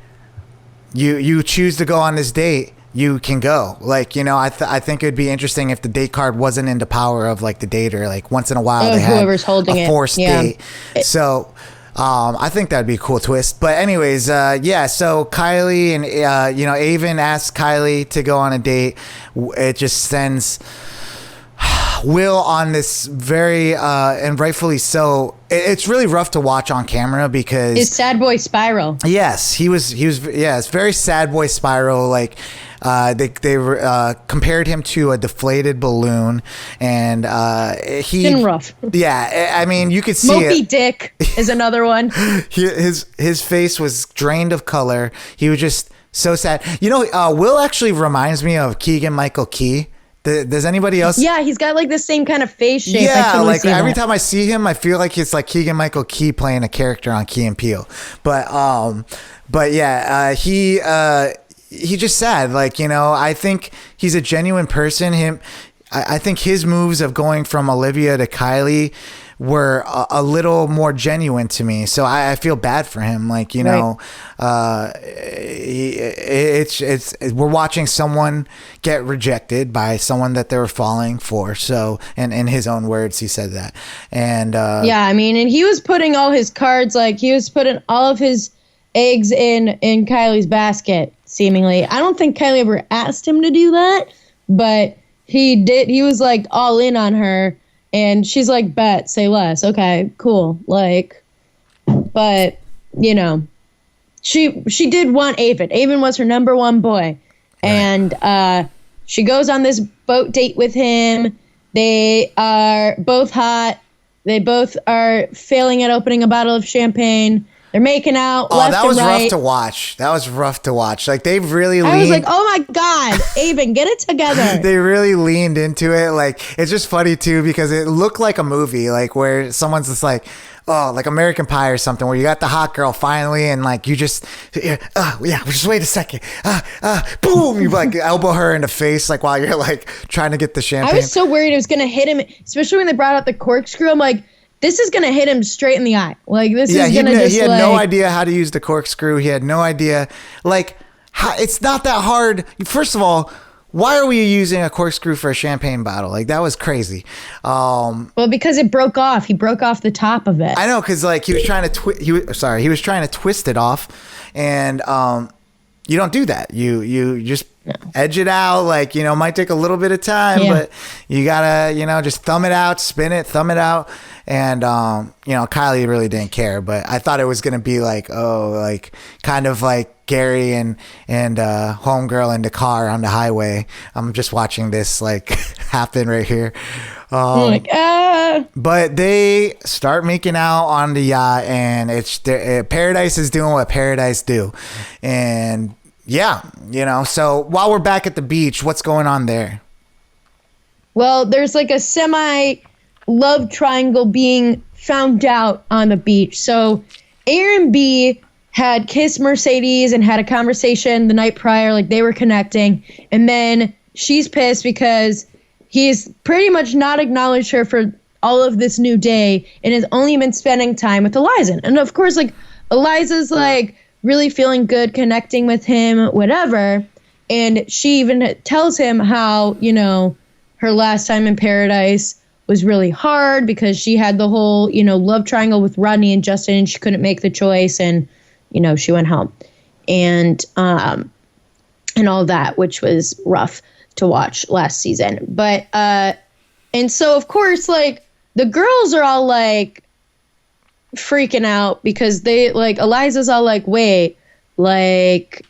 C: you choose to go on this date, you can go. Like, you know, I think it'd be interesting if the date card wasn't in the power of like the dater. Like once in a while they had
D: whoever's holding
C: a forced date. So I think that'd be a cool twist. But anyways, so Kylee and, Aven asked Kylee to go on a date. It just sends Will on this very, and rightfully so. It's really rough to watch on camera because
D: his sad boy spiral.
C: Yes, he was. Yeah, it's very sad boy spiral. Like, they compared him to a deflated balloon, and he
D: been rough.
C: Yeah, I mean, you could see
D: Mopey
C: it.
D: Dick is another one.
C: His face was drained of color. He was just so sad. You know, Will actually reminds me of Keegan-Michael Key. Does anybody else?
D: Yeah, he's got like the same kind of face shape.
C: Yeah,
D: I
C: like every time I see him, I feel like it's like Keegan-Michael Key playing a character on Key and Peele. But yeah, he just sad. Like, you know, I think he's a genuine person. I think his moves of going from Olivia to Kylee were a little more genuine to me. So I feel bad for him. Like, you know, we're watching someone get rejected by someone that they were falling for. So, and in his own words, he said that. And
D: yeah, I mean, and he was putting all his cards, like he was putting all of his eggs in Kylie's basket, seemingly. I don't think Kylee ever asked him to do that, but he did. He was like all in on her. And she's like, bet, say less. Okay, cool. Like, but, you know, she did want Aven. Aven was her number one boy. And she goes on this boat date with him. They are both hot. They both are failing at opening a bottle of champagne. They're making out left and right.
C: Oh, that was rough to watch. That was rough to watch. Like, they've really leaned.
D: I was like, oh my God, Aven, get it together.
C: They really leaned into it. Like, it's just funny, too, because it looked like a movie, like, where someone's just like, oh, like American Pie or something, where you got the hot girl finally, and, like, you just, just wait a second. Boom! You, like, elbow her in the face, like, while you're, like, trying to get the champagne.
D: I was so worried it was going to hit him, especially when they brought out the corkscrew. I'm like, this is going to hit him straight in the eye. Like, this is going to just,
C: he had no idea how to use the corkscrew. He had no idea. Like, it's not that hard. First of all, why are we using a corkscrew for a champagne bottle? Like, that was crazy.
D: Well, because it broke off. He broke off the top of it.
C: I know, because, like, he was trying to twist it off. And you don't do that. You just edge it out. Like, you know, it might take a little bit of time, but you gotta, you know, just thumb it out, spin it, thumb it out. And, you know, Kylee really didn't care, but I thought it was going to be like, kind of like Gerry and homegirl in the car on the highway. I'm just watching this like happen right here. But they start making out on the yacht, and Paradise is doing what Paradise do. And yeah, you know, so while we're back at the beach, what's going on there?
D: Well, there's like a love triangle being found out on the beach. So Aaron B had kissed Mercedes and had a conversation the night prior, like they were connecting. And then she's pissed because he's pretty much not acknowledged her for all of this new day and has only been spending time with Eliza. And of course, like Eliza's like really feeling good, connecting with him, whatever. And she even tells him how, you know, her last time in Paradise was really hard because she had the whole, you know, love triangle with Rodney and Justin, and she couldn't make the choice, and, you know, she went home. And all that, which was rough to watch last season. But and so of course, like, the girls are all like freaking out because they like Eliza's all like, wait, like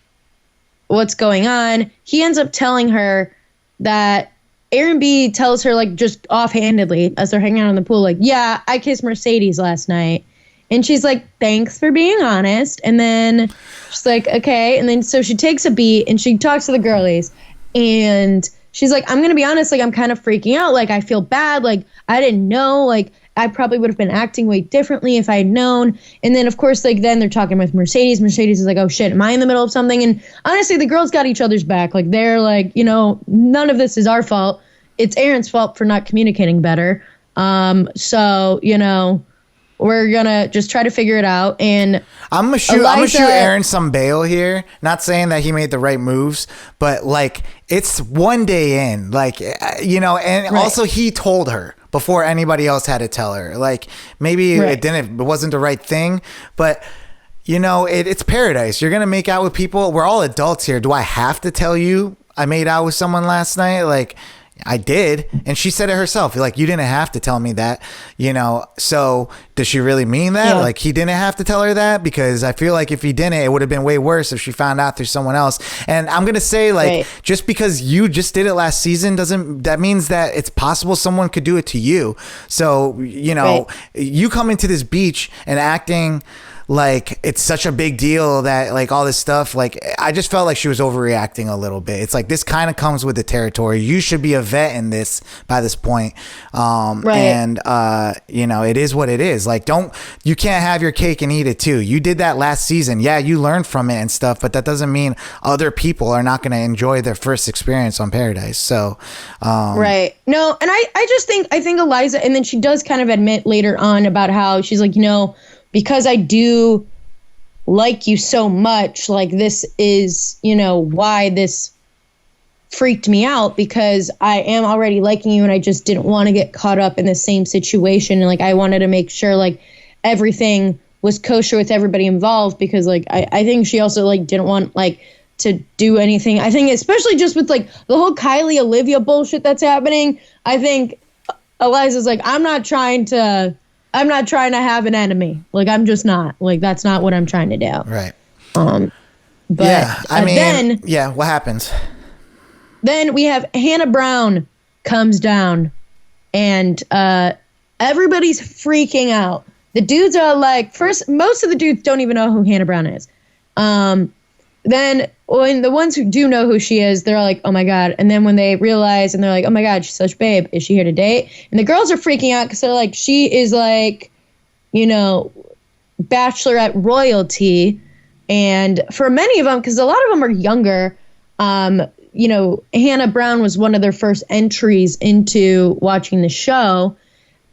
D: what's going on? He ends up telling her that Aaron B tells her like just offhandedly as they're hanging out in the pool, like, yeah, I kissed Mercedes last night. And she's like, thanks for being honest. And then she's like, okay. And then so she takes a beat and she talks to the girlies. And she's like, I'm going to be honest, like, I'm kind of freaking out. Like, I feel bad. Like, I didn't know. Like, I probably would have been acting way differently if I had known. And then, of course, like, then they're talking with Mercedes. Mercedes is like, oh, shit, am I in the middle of something? And honestly, the girls got each other's back. Like, they're like, you know, none of this is our fault. It's Aaron's fault for not communicating better. So, you know, we're gonna just try to figure it out. And
C: I'm gonna shoot Aaron some bail here. Not saying that he made the right moves, but like it's one day in, like, you know, and right. Also he told her before anybody else had to tell her. Like maybe
D: right.
C: it wasn't the right thing, but you know, it's paradise. You're gonna make out with people. We're all adults here. Do I have to tell you I made out with someone last night? Like, I did. And she said it herself. Like, you didn't have to tell me that, you know? So does she really mean that?
D: Yeah.
C: Like, he didn't have to tell her that? Because I feel like if he didn't, it would have been way worse if she found out through someone else. And I'm going to say, like,
D: right.
C: Just because you just did it last season that means that it's possible someone could do it to you. So, you know, right. You come into this beach and acting like it's such a big deal that like all this stuff, like I just felt like she was overreacting a little bit. It's like this kind of comes with the territory. You should be a vet in this by this point.
D: Right.
C: And you know, it is what it is. Like you can't have your cake and eat it too. You did that last season. Yeah, you learned from it and stuff, but that doesn't mean other people are not going to enjoy their first experience on Paradise. So
D: right. No, and I think Eliza, and then she does kind of admit later on about how she's like, you know, because I do like you so much, like this is, you know, why this freaked me out, because I am already liking you and I just didn't want to get caught up in the same situation. And like, I wanted to make sure like everything was kosher with everybody involved, because like, I think she also like didn't want like to do anything. I think especially just with like the whole Kylee Olivia bullshit that's happening, I think Eliza's like, I'm not trying to have an enemy. Like, I'm just not. Like, that's not what I'm trying to do.
C: Right.
D: But
C: yeah, I mean,
D: then,
C: yeah, what happens?
D: Then we have Hannah Brown comes down, and everybody's freaking out. The dudes are like, most of the dudes don't even know who Hannah Brown is. Then when the ones who do know who she is, they're like, oh my God. And then when they realize and they're like, oh my God, she's such babe. Is she here to date? And the girls are freaking out because they're like, she is like, you know, bachelorette royalty. And for many of them, because a lot of them are younger, you know, Hannah Brown was one of their first entries into watching the show.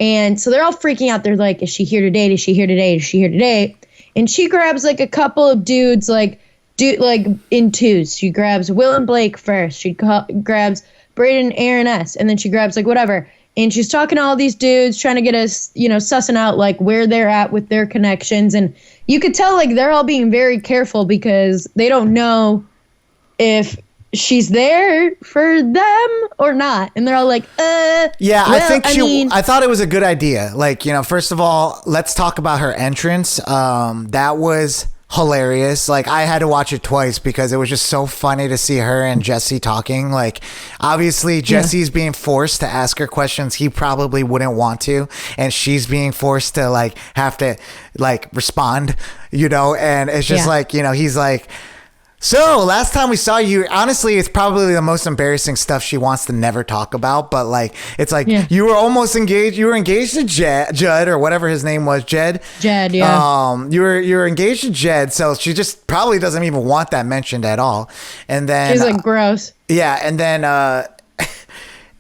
D: And so they're all freaking out. They're like, is she here to date? Is she here to date? Is she here to date? And she grabs like a couple of dudes, like in twos. She grabs Will and Blake first. She grabs Brayden and Aaron S. And then she grabs like whatever. And she's talking to all these dudes, trying to get us, you know, sussing out like where they're at with their connections. And you could tell like they're all being very careful because they don't know if she's there for them or not. And they're all like,
C: yeah,
D: well,
C: I thought it was a good idea. Like, you know, first of all, let's talk about her entrance. That was hilarious. Like, I had to watch it twice because it was just so funny to see her and Jesse talking. Like, obviously Jesse's being forced to ask her questions he probably wouldn't want to, and she's being forced to like have to like respond, you know. And it's just like, you know, he's like, so last time we saw you, honestly, it's probably the most embarrassing stuff she wants to never talk about. But like, it's like you were almost engaged. You were engaged to Judd or whatever his name was, Jed.
D: Jed, yeah.
C: You were engaged to Jed, so she just probably doesn't even want that mentioned at all. And then
D: she's like, gross.
C: Yeah, and then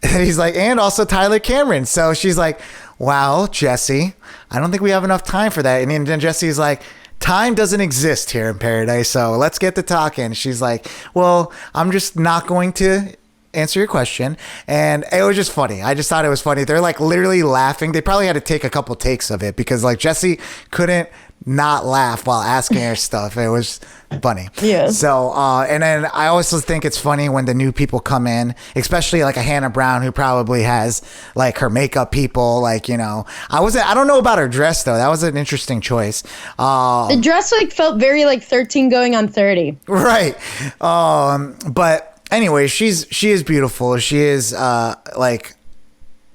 C: he's like, and also Tyler Cameron. So she's like, wow, Jesse, I don't think we have enough time for that. And then Jesse's like, time doesn't exist here in Paradise, so let's get to talking. She's like, well, I'm just not going to answer your question. And it was just funny. I just thought it was funny. They're like literally laughing. They probably had to take a couple takes of it because like Jesse couldn't not laugh while asking her stuff. It was funny.
D: Yeah.
C: So, and then I also think it's funny when the new people come in, especially like a Hannah Brown who probably has like her makeup people, like, you know, I don't know about her dress though. That was an interesting choice.
D: The dress like felt very like 13 going on 30.
C: Right. But anyway, she is beautiful. She is like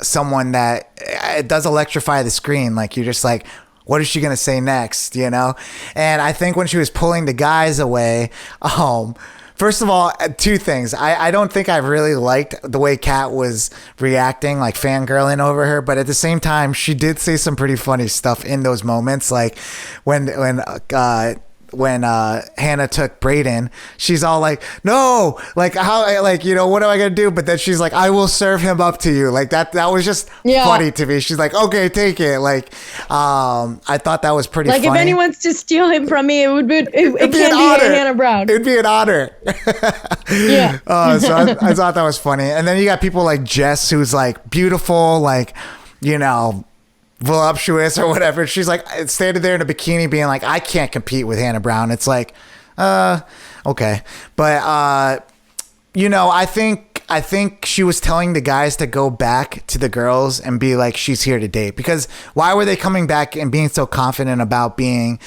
C: someone that it does electrify the screen. Like you're just like, what is she going to say next, you know? And I think when she was pulling the guys away, first of all, two things. I don't think I really liked the way Kat was reacting, like fangirling over her. But at the same time, she did say some pretty funny stuff in those moments. Like when Hannah took Brayden, she's all like, no, like how, like, you know, what am I gonna do? But then she's like, I will serve him up to you. Like that was just funny to me. She's like, okay, take it. Like, I thought that was pretty funny.
D: Like if anyone's to steal him from me, it can't be Hannah Brown.
C: It'd be an honor.
D: Yeah.
C: So I thought that was funny. And then you got people like Jess, who's like beautiful, like, you know, voluptuous or whatever. She's like standing there in a bikini being like, I can't compete with Hannah Brown. It's like, okay. But, you know, I think she was telling the guys to go back to the girls and be like, she's here to date. Because why were they coming back and being so confident about being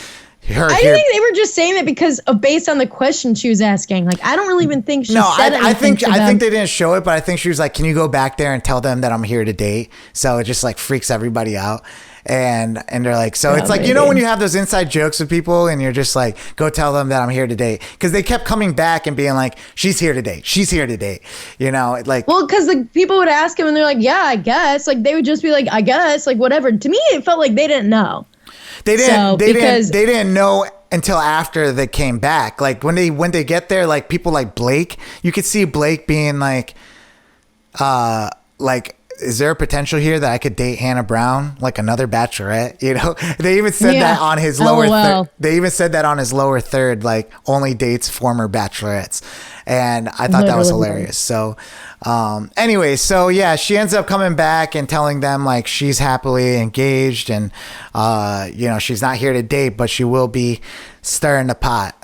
C: her
D: I
C: here?
D: think they were just saying that because based on the question she was asking. Like, I don't really even think she said
C: I think
D: anything to them.
C: they didn't show it, but I think she was like, can you go back there and tell them that I'm here to date? So it just like freaks everybody out. And they're like, so it's like,
D: maybe.
C: you know, when you have those inside jokes with people and you're just like, go tell them that I'm here to date. Because they kept coming back and being like, she's here to date. She's here to date. You know, like.
D: Well, because the people would ask him and they're like, yeah, I guess. Like, they would just be like, I guess, like, whatever. To me, it felt like they didn't know.
C: They didn't know until after they came back. Like when they get there, like people like Blake, you could see Blake being like, is there a potential here that I could date Hannah Brown, like another bachelorette? You know, they even said that on his lower third. They even said that on his lower third, like only dates former bachelorettes. And I thought that was hilarious. So, anyway, so yeah, she ends up coming back and telling them like she's happily engaged and, you know, she's not here to date, but she will be stirring the pot.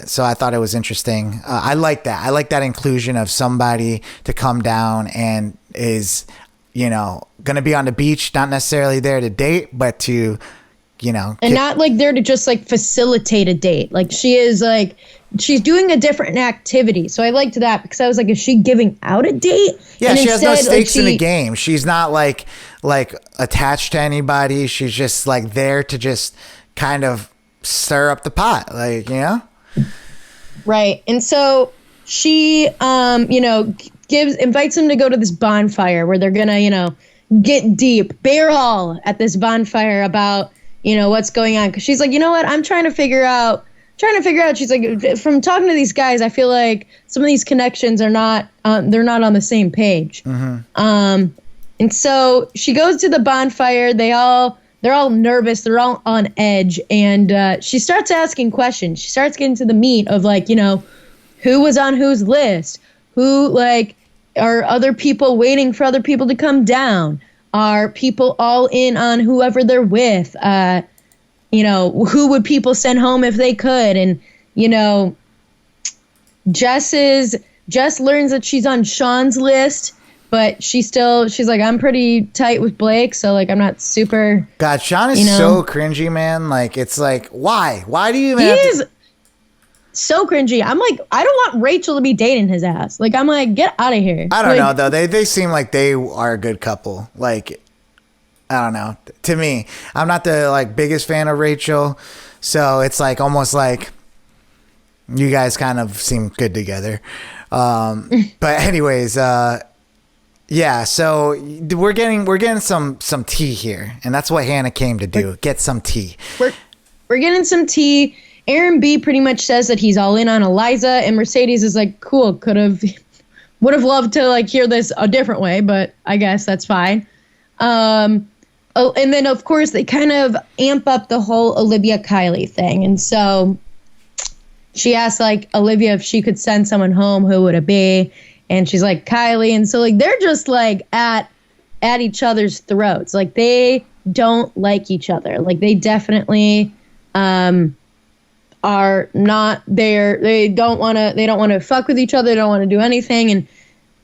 C: So I thought it was interesting. I like that. I like that inclusion of somebody to come down and is, you know, going to be on the beach, not necessarily there to date, but to, you know.
D: And not like there to just like facilitate a date. Like she is like, she's doing a different activity. So I liked that because I was like, is she giving out a date?
C: Yeah,
D: and
C: she has no stakes in the
D: she,
C: game. She's not like attached to anybody. She's just like there to just kind of stir up the pot, like, you know?
D: Right. And so she, you know, invites him to go to this bonfire where they're gonna, you know, get deep, bare all at this bonfire about, you know, what's going on. Cause she's like, you know what? I'm trying to figure out. She's like, from talking to these guys, I feel like some of these connections are not, they're not on the same page. Mm-hmm. And so she goes to the bonfire. They're all nervous. They're all on edge. And she starts asking questions. She starts getting to the meat of like, you know, who was on whose list? Who, like, are other people waiting for other people to come down? Are people all in on whoever they're with? You know, who would people send home if they could? And, you know, Jess learns that she's on Sean's list, but she's like, I'm pretty tight with Blake, so like I'm not super.
C: God, Sean is so cringy, man. Like, it's like, why? Why do you even have to?
D: So cringy. I'm like, I don't want Rachel to be dating his ass. Like, I'm like, get out of here.
C: I don't know though. They seem like they are a good couple. Like, I don't know. To me, I'm not the like biggest fan of Rachel, so it's like almost like you guys kind of seem good together. But anyways, yeah. So we're getting some tea here, and that's what Hannah came to do. Get some tea.
D: We're getting some tea. Aaron B pretty much says that he's all in on Eliza, and Mercedes is like, cool, would have loved to like hear this a different way, but I guess that's fine. And then of course they kind of amp up the whole Olivia Kylee thing, and so she asked like Olivia if she could send someone home, who would it be? And she's like, Kylee. And so like they're just like at each other's throats. Like they don't like each other. Like they definitely are not there. They don't want to fuck with each other. They don't want to do anything. And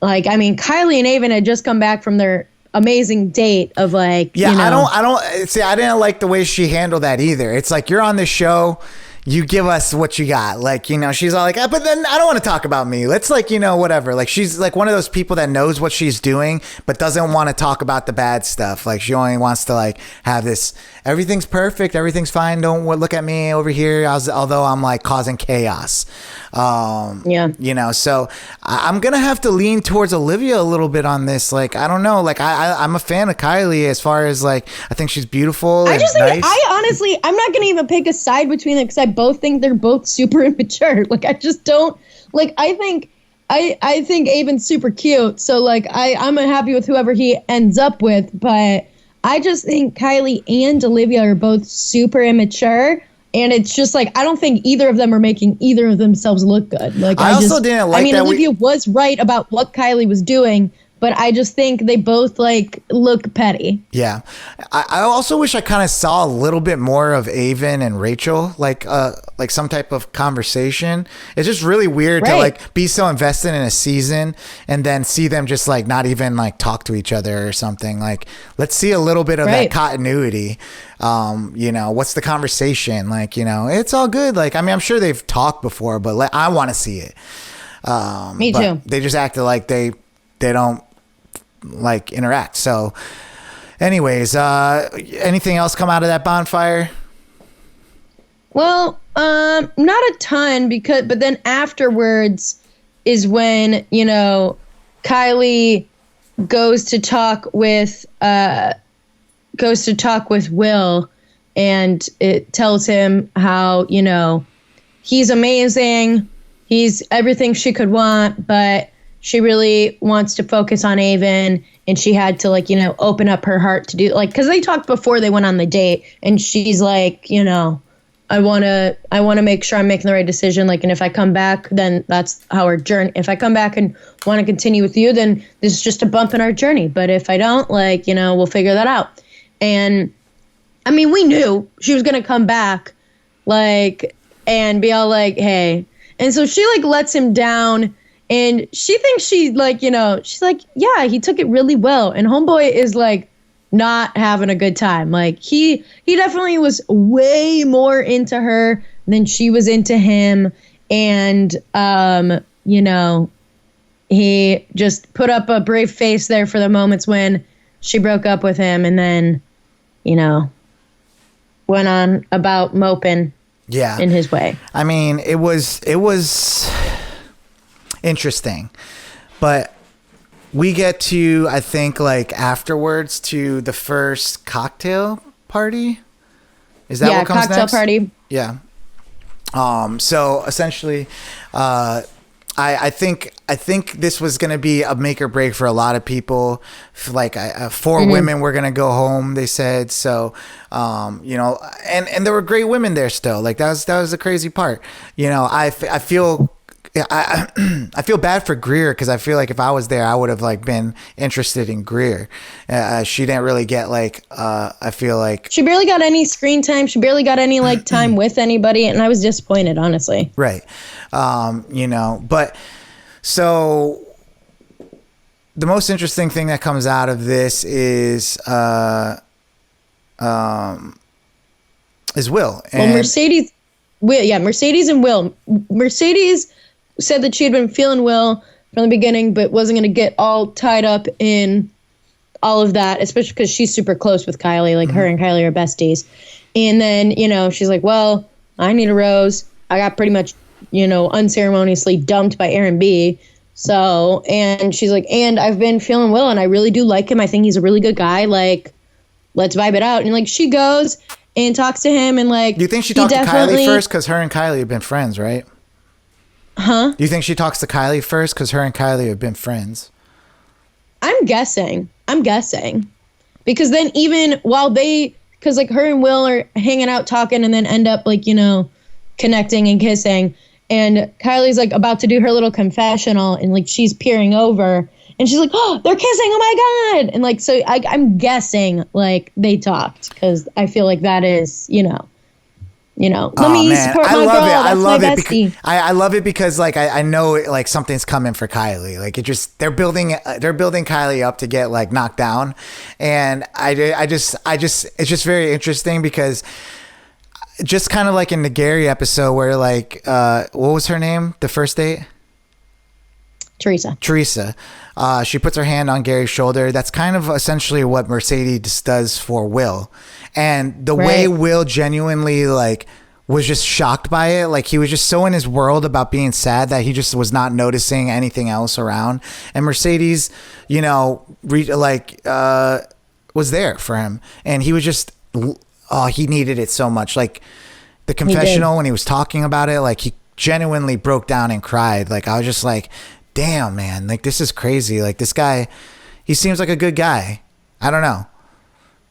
D: like, I mean, Kylee and Aven had just come back from their amazing date of like,
C: yeah,
D: you know,
C: I don't see. I didn't like the way she handled that either. It's like, you're on the show, you give us what you got. Like, you know, she's all like, but then I don't want to talk about me. Let's like, you know, whatever. Like, she's like one of those people that knows what she's doing, but doesn't want to talk about the bad stuff. Like, she only wants to like have this, everything's perfect, everything's fine. Don't look at me over here. Although I'm like causing chaos.
D: Yeah.
C: You know, so I'm going to have to lean towards Olivia a little bit on this. Like, I don't know. Like, I'm a fan of Kylee as far as like, I think she's beautiful.
D: I just think,
C: nice.
D: I'm not going to even pick a side between them because I both think they're both super immature. Like, I just don't, like, I think Aven's super cute. So, like, I'm happy with whoever he ends up with. But I just think Kylee and Olivia are both super immature. And it's just like, I don't think either of them are making either of themselves look good. Like,
C: I also didn't like that
D: Olivia was right about what Kylee was doing, but I just think they both like look petty.
C: Yeah. I also wish I kind of saw a little bit more of Aven and Rachel, like some type of conversation. It's just really weird to like be so invested in a season and then see them just like not even like talk to each other or something. Like, let's see a little bit of that continuity. You know, what's the conversation? Like, you know, it's all good. Like, I mean, I'm sure they've talked before, but like, I want to see it.
D: Me too.
C: They just acted like they don't like interact. So anyways, anything else come out of that bonfire?
D: Well, not a ton but then afterwards is when, you know, Kylee goes to talk with Will, and it tells him how, you know, he's amazing. He's everything she could want, but she really wants to focus on Aven, and she had to, like, you know, open up her heart to do, like, because they talked before they went on the date, and she's like, you know, I want to make sure I'm making the right decision. Like, and if I come back, then that's how our journey. If I come back and want to continue with you, then this is just a bump in our journey. But if I don't, like, you know, we'll figure that out. And I mean, we knew she was going to come back, like, and be all like, hey. And so she, like, lets him down. And she thinks she, like, you know, she's like, yeah, he took it really well. And homeboy is, like, not having a good time. Like, he definitely was way more into her than she was into him. And, you know, he just put up a brave face there for the moments when she broke up with him, and then, you know, went on about moping in his way.
C: I mean, it was interesting, but we get to, I think, like, afterwards to the first cocktail party. Is that what comes next?
D: Yeah, cocktail party.
C: Yeah. So essentially, I think this was going to be a make or break for a lot of people. Like, 4 women were going to go home, they said. So, you know, and there were great women there still. Like, that was the crazy part. You know, I feel bad for Greer, because I feel like if I was there, I would have, like, been interested in Greer. She didn't really get, like, I feel like
D: she barely got any screen time. She barely got any, like, time with anybody, and I was disappointed, honestly.
C: Right. You know, but so the most interesting thing that comes out of this is Will. And
D: Mercedes and Will. Mercedes said that she had been feeling Will from the beginning, but wasn't going to get all tied up in all of that, especially because she's super close with Kylee. Like, her and Kylee are besties. And then, you know, she's like, well, I need a rose. I got pretty much, you know, unceremoniously dumped by Aaron B. So, and she's like, and I've been feeling Will, and I really do like him. I think he's a really good guy. Like, let's vibe it out. And, like, she goes and talks to him, and, like,
C: do you think she talked to Kylee first? Because her and Kylee have been friends, right?
D: Huh?
C: Do you think she talks to Kylee first? Because her and Kylee have been friends.
D: I'm guessing. Because then even while because, like, her and Will are hanging out talking and then end up, like, you know, connecting and kissing. and Kylie's like about to do her little confessional, and like she's peering over, and she's like, "Oh, they're kissing! Oh my god!" And like, so I'm guessing like they talked, because I feel like that is, let me support my girl.
C: I love
D: my
C: it.
D: bestie.
C: I love it because like I know like something's coming for Kylie. Like they're building Kylie up to get like knocked down, and it's just very interesting because just kind of like in the Gerry episode where like what was her name? The first date? Theresa. She puts her hand on Gerry's shoulder. That's kind of essentially what Mercedes does for Will. And the way Will genuinely like was just shocked by it. Like he was just so in his world about being sad that he just was not noticing anything else around. And Mercedes, was there for him. And he was just, he needed it so much. Like the confessional when he was talking about it, like he genuinely broke down and cried. Like I was just like, damn, man, like this is crazy. Like this guy, he seems like a good guy. I don't know.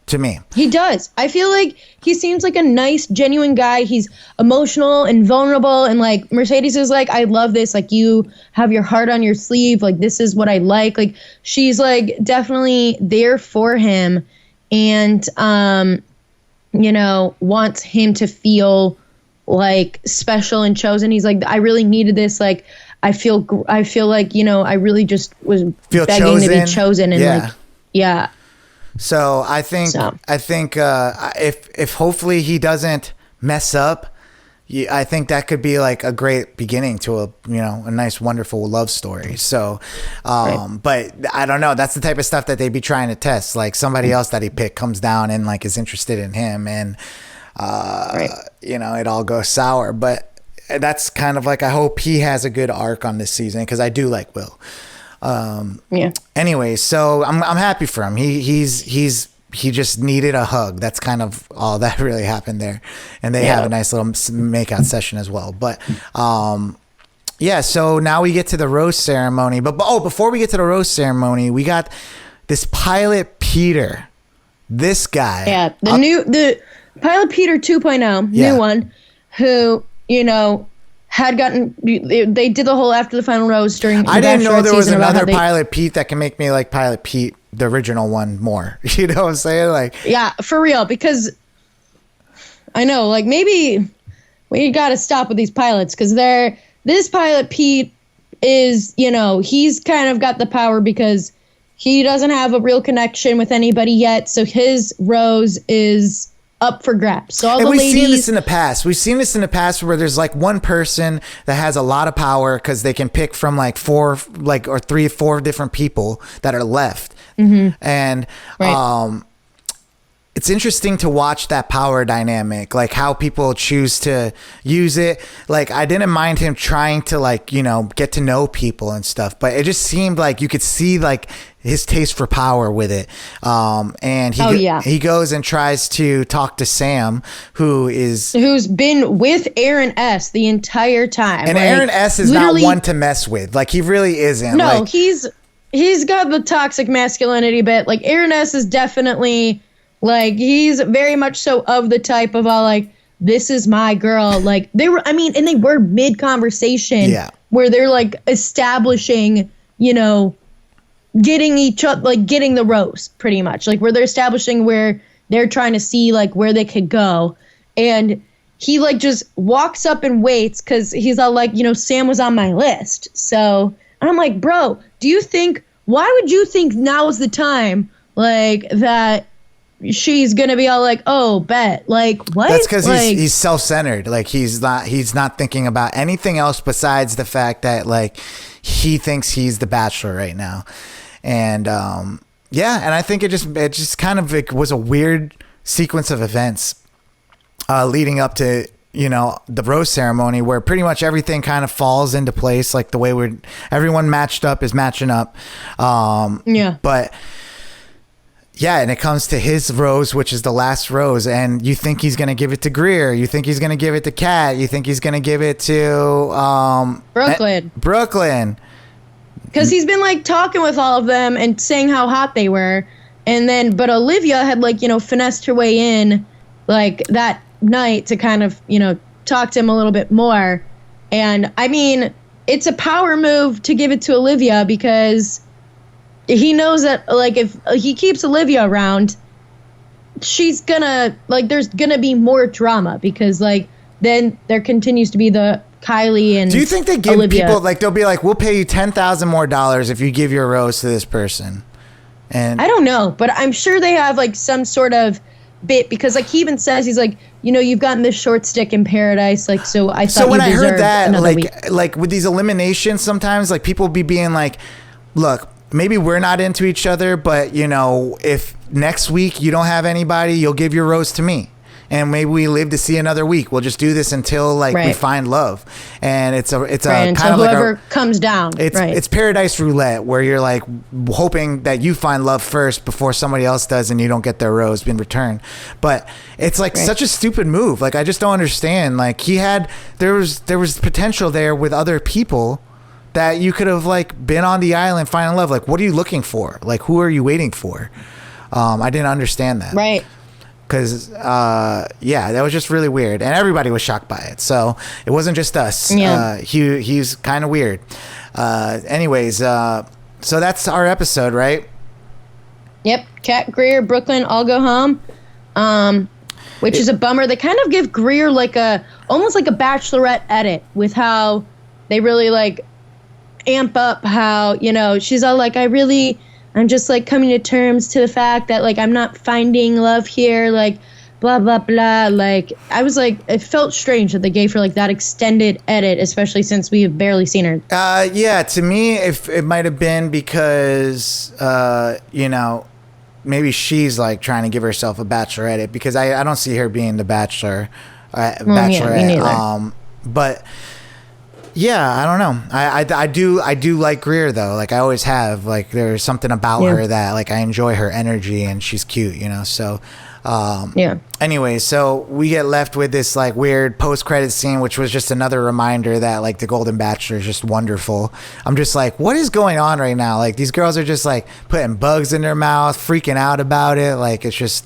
C: To me,
D: he does. I feel like he seems like a nice, genuine guy. He's emotional and vulnerable, and like Mercedes is like, I love this. Like you have your heart on your sleeve. Like this is what I like. Like she's like definitely there for him, and wants him to feel like special and chosen. He's like, I really needed this. Like I feel like, I really just was begging to be chosen. And yeah.
C: So I think if hopefully he doesn't mess up, I think that could be like a great beginning to a nice, wonderful love story. So, but I don't know. That's the type of stuff that they'd be trying to test. Like somebody else that he picked comes down and like is interested in him, and it all goes sour. But that's kind of like, I hope he has a good arc on this season, because I do like Will. Anyway, so I'm happy for him. He just needed a hug. That's kind of all that really happened there, and they have a nice little makeout session as well. But so now we get to the rose ceremony. But before we get to the rose ceremony, we got this pilot Peter. This guy,
D: the pilot Peter 2.0, new one, who had gotten, they did the whole after the final rose during the
C: I didn't know there was another
D: pilot
C: Pete that can make me like Pilot Pete, the original one, more. You know what I'm saying? Like,
D: yeah, for real, because I know, like, maybe we got to stop with these pilots, because this Pilot Pete is, he's kind of got the power because he doesn't have a real connection with anybody yet, so his rose is up for grabs. So all the ladies.
C: We've seen this in the past where there's like one person that has a lot of power because they can pick from like 4 different people that are left. Mm-hmm. And it's interesting to watch that power dynamic, like how people choose to use it. Like I didn't mind him trying to like, get to know people and stuff, but it just seemed like you could see like his taste for power with it. And he goes and tries to talk to Sam, who's
D: been with Aaron S. the entire time.
C: And like, Aaron S. is not one to mess with. Like he really isn't.
D: No, like, he's got the toxic masculinity bit. Like Aaron S. is definitely like, he's very much so of the type of all like, this is my girl. Like they were mid conversation where they're like establishing, getting each other, like getting the rose pretty much, like where they're establishing where they're trying to see like where they could go. And he like just walks up and waits because he's all like, Sam was on my list. So I'm like, bro, why would you think now is the time like that she's gonna be all like, oh, bet, like what?
C: That's because he's self-centered. Like he's not thinking about anything else besides the fact that like he thinks he's the Bachelor right now. And and I think it just kind of was a weird sequence of events leading up to the rose ceremony, where pretty much everything kind of falls into place, like the way everyone matched up is matching up. But and it comes to his rose, which is the last rose, and you think he's going to give it to Greer. You think he's going to give it to Kat. You think he's going to give it to Brooklyn.
D: Because he's been like talking with all of them and saying how hot they were. But Olivia had like, finessed her way in like that night to kind of, talk to him a little bit more. And I mean, it's a power move to give it to Olivia because he knows that, like, if he keeps Olivia around, she's gonna, like, there's gonna be more drama because, like, then there continues to be the Kylee and
C: Do you think they give
D: Olivia.
C: people, like, they'll be like, we'll pay you $10,000 more if you give your rose to this person? And
D: I don't know, but I'm sure they have, like, some sort of bit because, like, he even says, he's like, you know, you've gotten this short stick in paradise, like, so I thought
C: so when
D: you
C: I heard
D: deserved
C: that,
D: another
C: like,
D: week.
C: like with these eliminations, sometimes like people be being like, look, maybe we're not into each other, but you know, if next week you don't have anybody, you'll give your rose to me. And maybe we live to see another week. We'll just do this until like we
D: Right.
C: find love. And it's a
D: Right,
C: kind
D: until
C: of like
D: whoever comes down.
C: it's paradise roulette where you're like hoping that you find love first before somebody else does and you don't get their rose in return. But it's like such a stupid move. Like I just don't understand. Like there was potential there with other people that you could have like been on the island finding love. Like what are you looking for? Like who are you waiting for? I didn't understand that.
D: Right.
C: Because, that was just really weird. And everybody was shocked by it. So it wasn't just us.
D: Yeah.
C: He's kind of weird. Anyways, so that's our episode, right?
D: Yep. Kat, Greer, Brooklyn all go home, which is a bummer. They kind of give Greer like almost like a Bachelorette edit with how they really like amp up how, you know, she's all like, I'm just like coming to terms to the fact that like I'm not finding love here, like blah blah blah. Like I was like, it felt strange that they gave her like that extended edit, especially since we have barely seen her.
C: Yeah, to me, if it might have been because you know, maybe she's like trying to give herself a bachelor edit because I don't see her being the bachelorette.
D: Yeah, me neither.
C: But yeah, I don't know. I do like Greer though. Like I always have. Like there's something about her that like I enjoy her energy and she's cute, you know. So Anyway, so we get left with this like weird post-credit scene, which was just another reminder that like the Golden Bachelor is just wonderful. I'm just like, what is going on right now? Like these girls are just like putting bugs in their mouth, freaking out about it. Like it's just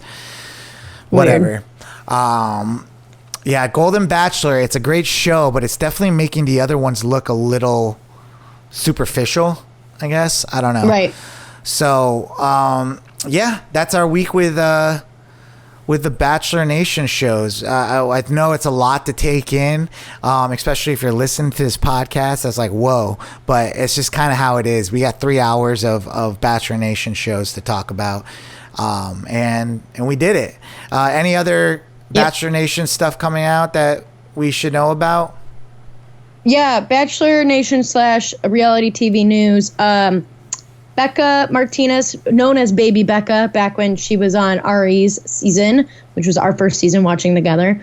C: whatever. Weird. Yeah, Golden Bachelor, it's a great show, but it's definitely making the other ones look a little superficial, I guess. I don't know.
D: Right.
C: So, that's our week with the Bachelor Nation shows. I know it's a lot to take in, especially if you're listening to this podcast. That's like, whoa. But it's just kind of how it is. We got 3 hours of Bachelor Nation shows to talk about, and we did it. Any other Bachelor Nation stuff coming out that we should know about?
D: Yeah, Bachelor Nation / reality TV news. Becca Martinez, known as Baby Becca, back when she was on Ari's season, which was our first season watching together.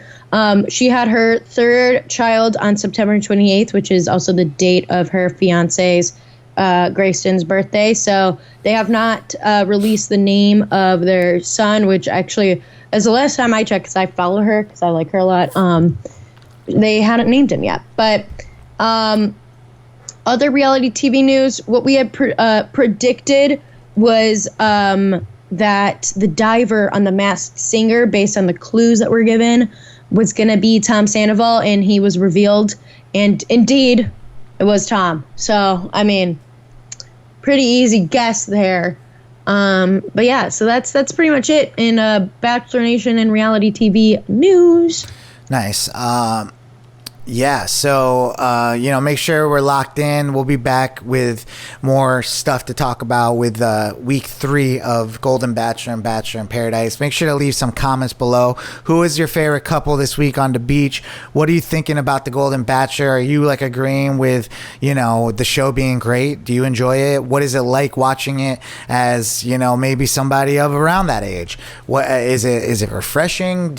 D: She had her third child on September 28th, which is also the date of her fiance's Grayson's birthday. So they have not released the name of their son, which actually, as the last time I checked, because I follow her, because I like her a lot, they hadn't named him yet. But other reality TV news, what we had predicted was that the diver on The Masked Singer, based on the clues that were given, was going to be Tom Sandoval, and he was revealed. And indeed, it was Tom. So, I mean, pretty easy guess there. But yeah, so that's pretty much it in Bachelor Nation and reality TV news.
C: Nice. Yeah, so, make sure we're locked in. We'll be back with more stuff to talk about with week 3 of Golden Bachelor and Bachelor in Paradise. Make sure to leave some comments below. Who is your favorite couple this week on the beach? What are you thinking about the Golden Bachelor? Are you like agreeing with, the show being great? Do you enjoy it? What is it like watching it as, maybe somebody of around that age? What is it refreshing?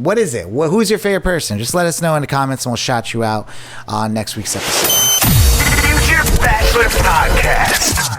C: What is it? Who's your favorite person? Just let us know in the comments and we'll shout you out on next week's episode.
B: Future Bachelor Podcast.